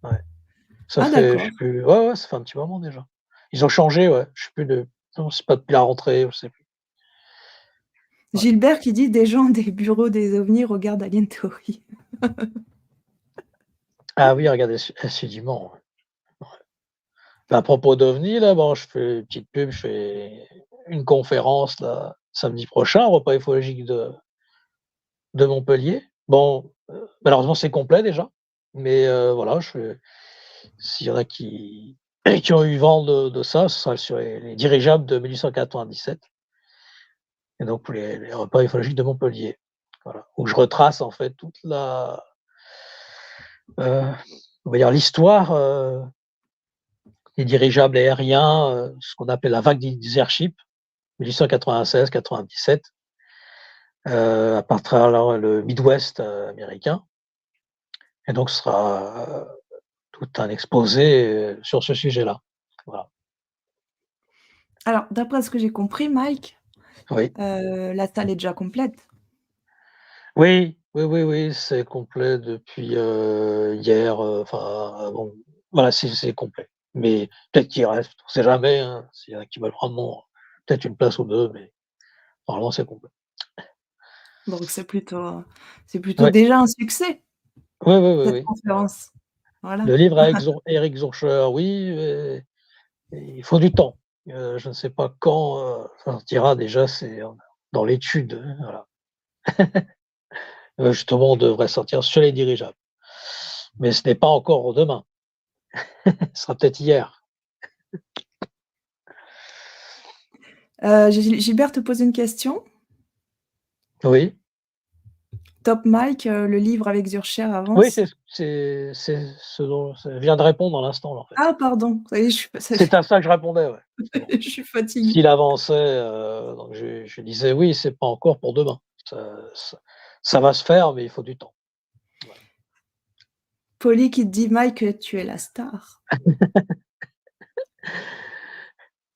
Ouais. Ça Ah fait je d'accord. sais plus ouais, ouais, ça fait un petit moment déjà. Ils ont changé, ouais, je sais plus de non, c'est pas depuis la rentrée, je sais plus. Ouais. Gilbert qui dit: «Des gens des bureaux des ovnis regardent Alien Theory». Ah oui, regardez assidûment, ouais. Bah, à propos d'OVNI là, bon, je fais une petite pub, je fais une conférence là, samedi prochain au repas ufologique de Montpellier. Bon, malheureusement c'est complet déjà, mais voilà, je fais s'il y en a qui ont eu vent de ça, ce sera sur les dirigeables de 1897 et donc pour les repas ufologiques de Montpellier. Voilà, où je retrace en fait toute la, heu, on va dire l'histoire, des dirigeables aériens, ce qu'on appelle la vague des airships, 1896-97, à partir le Midwest, américain et donc ce sera, tout un exposé, sur ce sujet-là. Voilà. Alors d'après ce que j'ai compris, Mike, Oui. la salle est déjà complète? Oui, oui, oui, oui, c'est complet depuis, hier, enfin, bon, voilà, c'est complet. Mais peut-être qu'il reste, on sait jamais, hein, s'il y en a qui veulent vraiment peut-être une place ou 2, mais normalement c'est complet. Donc c'est plutôt Ouais. déjà un succès, Oui, oui, oui, cette oui. conférence. Voilà. Le livre avec Éric Zorcher, oui, il faut du temps. Je ne sais pas quand, ça sortira déjà, c'est dans l'étude, voilà. Justement, on devrait sortir sur les dirigeables. Mais ce n'est pas encore demain, ce sera peut-être hier. Gilbert te pose une question. Oui. Top Mike, le livre avec Zurcher Oui, avance? c'est ce dont je viens de répondre à l'instant, là, en fait. Ah pardon, ça y est, C'est à ça que je répondais, ouais, justement. je suis fatiguée. S'il avançait, donc je disais: «Oui, c'est pas encore pour demain. Ça va se faire, mais il faut du temps». Voilà. Polly qui te dit: «Mike, tu es la star».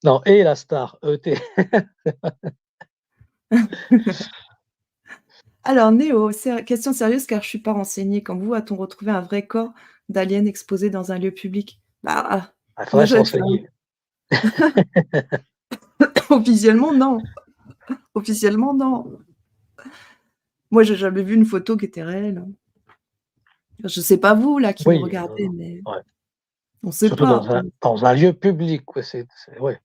Non, et la star, ET. Alors Néo, question sérieuse car je suis pas renseignée. Comme vous, a-t-on retrouvé un vrai corps d'alien exposé dans un lieu public? Bah, Il faudrait se déjà que ça renseigner. officiellement non. Officiellement non. Moi, j'ai jamais vu une photo qui était réelle. Je sais pas vous là qui nous Oui, non, regardez, non, mais ouais. on sait Surtout pas. dans un lieu public, quoi, c'est ouais.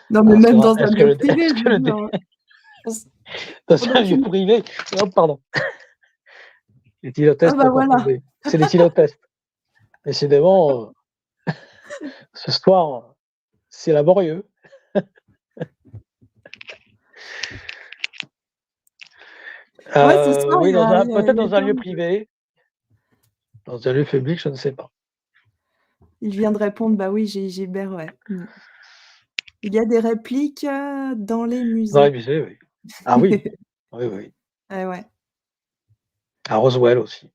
Non, mais À même savoir dans un lieu privé, je veux dire, on s dans on a un lieu aucune privé oh pardon, ah l'éthylotest bah, pas encore voilà. tombé. C'est l'éthylotest. Décidément, ce soir, c'est laborieux. Ouais, ce soir, Oui, dans un il peut-être y a dans un lieu Tom privé, dans un lieu public, je ne sais pas. il vient de répondre, bah oui, Gilbert, ouais. Il y a des répliques, dans les Dans les musées. musées, oui. Ah oui, oui, oui. Eh ouais. À Roswell aussi.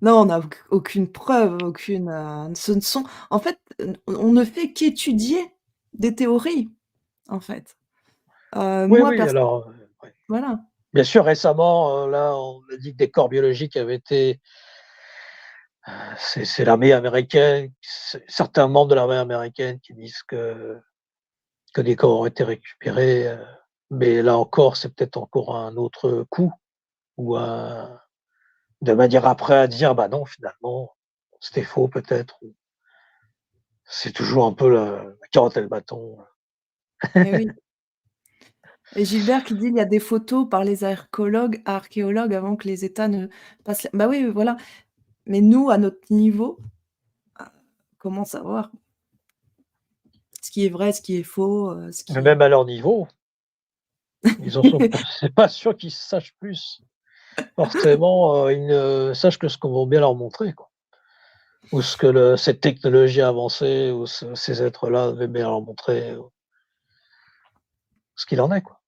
Non, on n'a aucune preuve, aucune, ce ne sont en fait, on ne fait qu'étudier des théories, en fait. Oui, Moi oui, perso alors, ouais. voilà. Bien sûr, récemment, là, on a dit que des corps biologiques avaient été c'est l'armée américaine, certains membres de l'armée américaine qui disent que des corps ont été récupérés, mais là encore, c'est peut-être encore un autre coup ou un de manière après à dire: «Bah non, finalement, c'était faux peut-être» ou c'est toujours un peu la carotte et le bâton. Eh oui. Et Gilbert qui dit: «Il y a des photos par les archéologues avant que les États ne passent» bah oui, voilà. Mais nous, à notre niveau, comment savoir ce qui est vrai, ce qui est faux, ce Mais qui même à leur niveau, ils en sont pas c'est pas sûr qu'ils sachent plus. Forcément, ils ne sachent que ce qu'on va bien leur montrer, quoi. Ou ce que cette technologie avancée ou ces êtres-là veulent bien leur montrer, ou ce qu'il en est, quoi.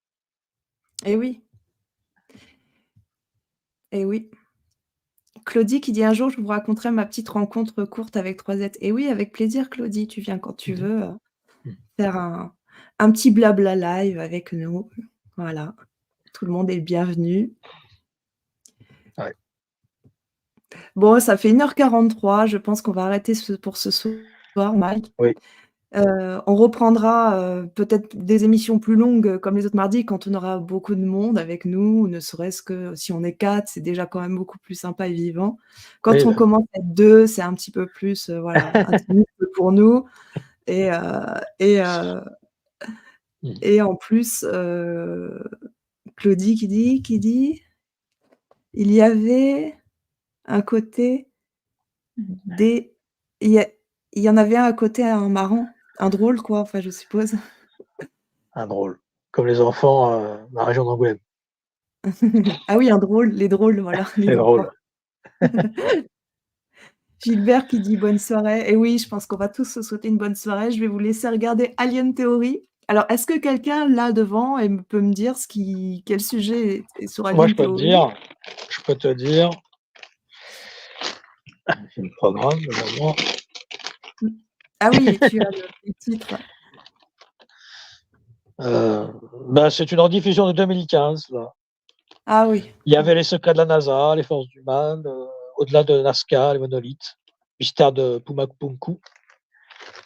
eh oui, eh oui. Claudie qui dit: «Un jour, je vous raconterai ma petite rencontre courte avec 3 êtres». Eh oui, avec plaisir Claudie, tu viens quand tu Mmh veux, mh. faire un petit blabla live avec nous. Voilà, tout le monde est le bienvenu. Ouais, Bon, ça fait 1h43, je pense qu'on va arrêter pour ce soir, Mike. oui, On reprendra, peut-être des émissions plus longues, comme les autres mardis quand on aura beaucoup de monde avec nous, ne serait-ce que si on est 4, c'est déjà quand même beaucoup plus sympa et vivant. Quand oui, on bah, commence à être 2, c'est un petit peu plus, voilà, intimiste pour nous et heu et heu mmh, et en plus, Claudie qui dit: «Il y avait un côté des il y a il y en avait un à côté, un marrant, un drôle quoi», enfin je suppose. un drôle, comme les enfants, de la région d'Angoulême. Ah oui, un drôle, les drôles, voilà, C'est les enfants. drôle. Gilbert qui dit: «Bonne soirée» et oui, je pense qu'on va tous se souhaiter une bonne soirée. Je vais vous laisser regarder Alien Theory. Alors, est-ce que quelqu'un là devant et peut me dire quel sujet est sur Moi, Alien Theory? je peux te dire, j'ai le programme devant moi. Mmh. Ah oui, tu as le titre. Heu, bah, c'est une rediffusion de 2015, là. Ah oui, Il y avait ouais. les secrets de la NASA, les forces humaines, au-delà de Nazca, les monolithes, mystère de Pumapunku.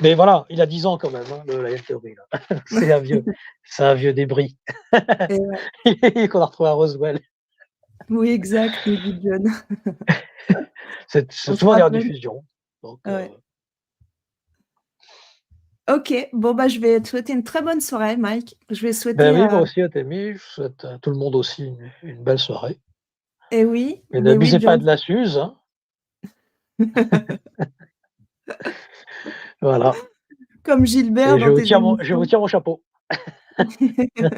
Mais voilà, il a 10 ans quand même, hein, le Lion Theory, là. C'est un vieux débris Et ouais. qu'on a retrouvé à Roswell. Oui, exact, nous dit John. C'est On se souvent des rappelle rediffusions, donc ouais. OK, bon, bah, je vais te souhaiter une très bonne soirée, Mike. Je vais ben souhaiter, oui, moi aussi, Athémie, je souhaite à tout le monde aussi une belle soirée et eh oui, n'abusez pas John. de la Suze, hein. Voilà Comme Gilbert et dans tes je vous émissions. tire mon chapeau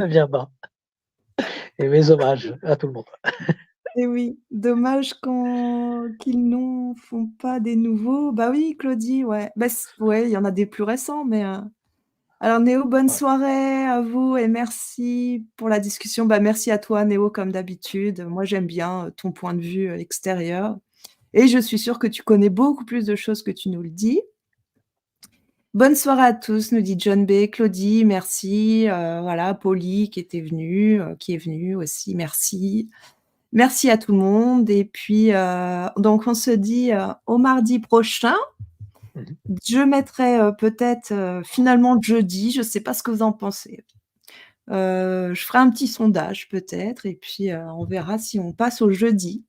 bien bas et mes hommages à tout le monde. Eh oui, dommage qu'ils n'en font pas des nouveaux. Bah oui, Claudie, ouais. Bah ouais, il y en a des plus récents, mais alors Néo, bonne Ouais. soirée à vous et merci pour la discussion. Bah, merci à toi Néo, comme d'habitude. Moi, j'aime bien, ton point de vue, extérieur et je suis sûre que tu connais beaucoup plus de choses que tu nous le dis. Bonne soirée à tous, nous dit John B. Claudie, merci, voilà, Polly qui est venue aussi, merci. Merci à tout le monde et puis, donc on se dit, au mardi prochain. Mmh mh. Je mettrai, peut-être, finalement jeudi, je sais pas ce que vous en pensez. Je ferai un petit sondage peut-être et puis, on verra si on passe au jeudi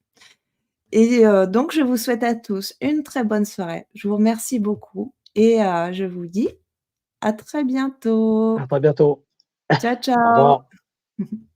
et donc je vous souhaite à tous une très bonne soirée. Je vous remercie beaucoup et je vous dis à très À bientôt. très bientôt. Ciao, Au revoir. ciao.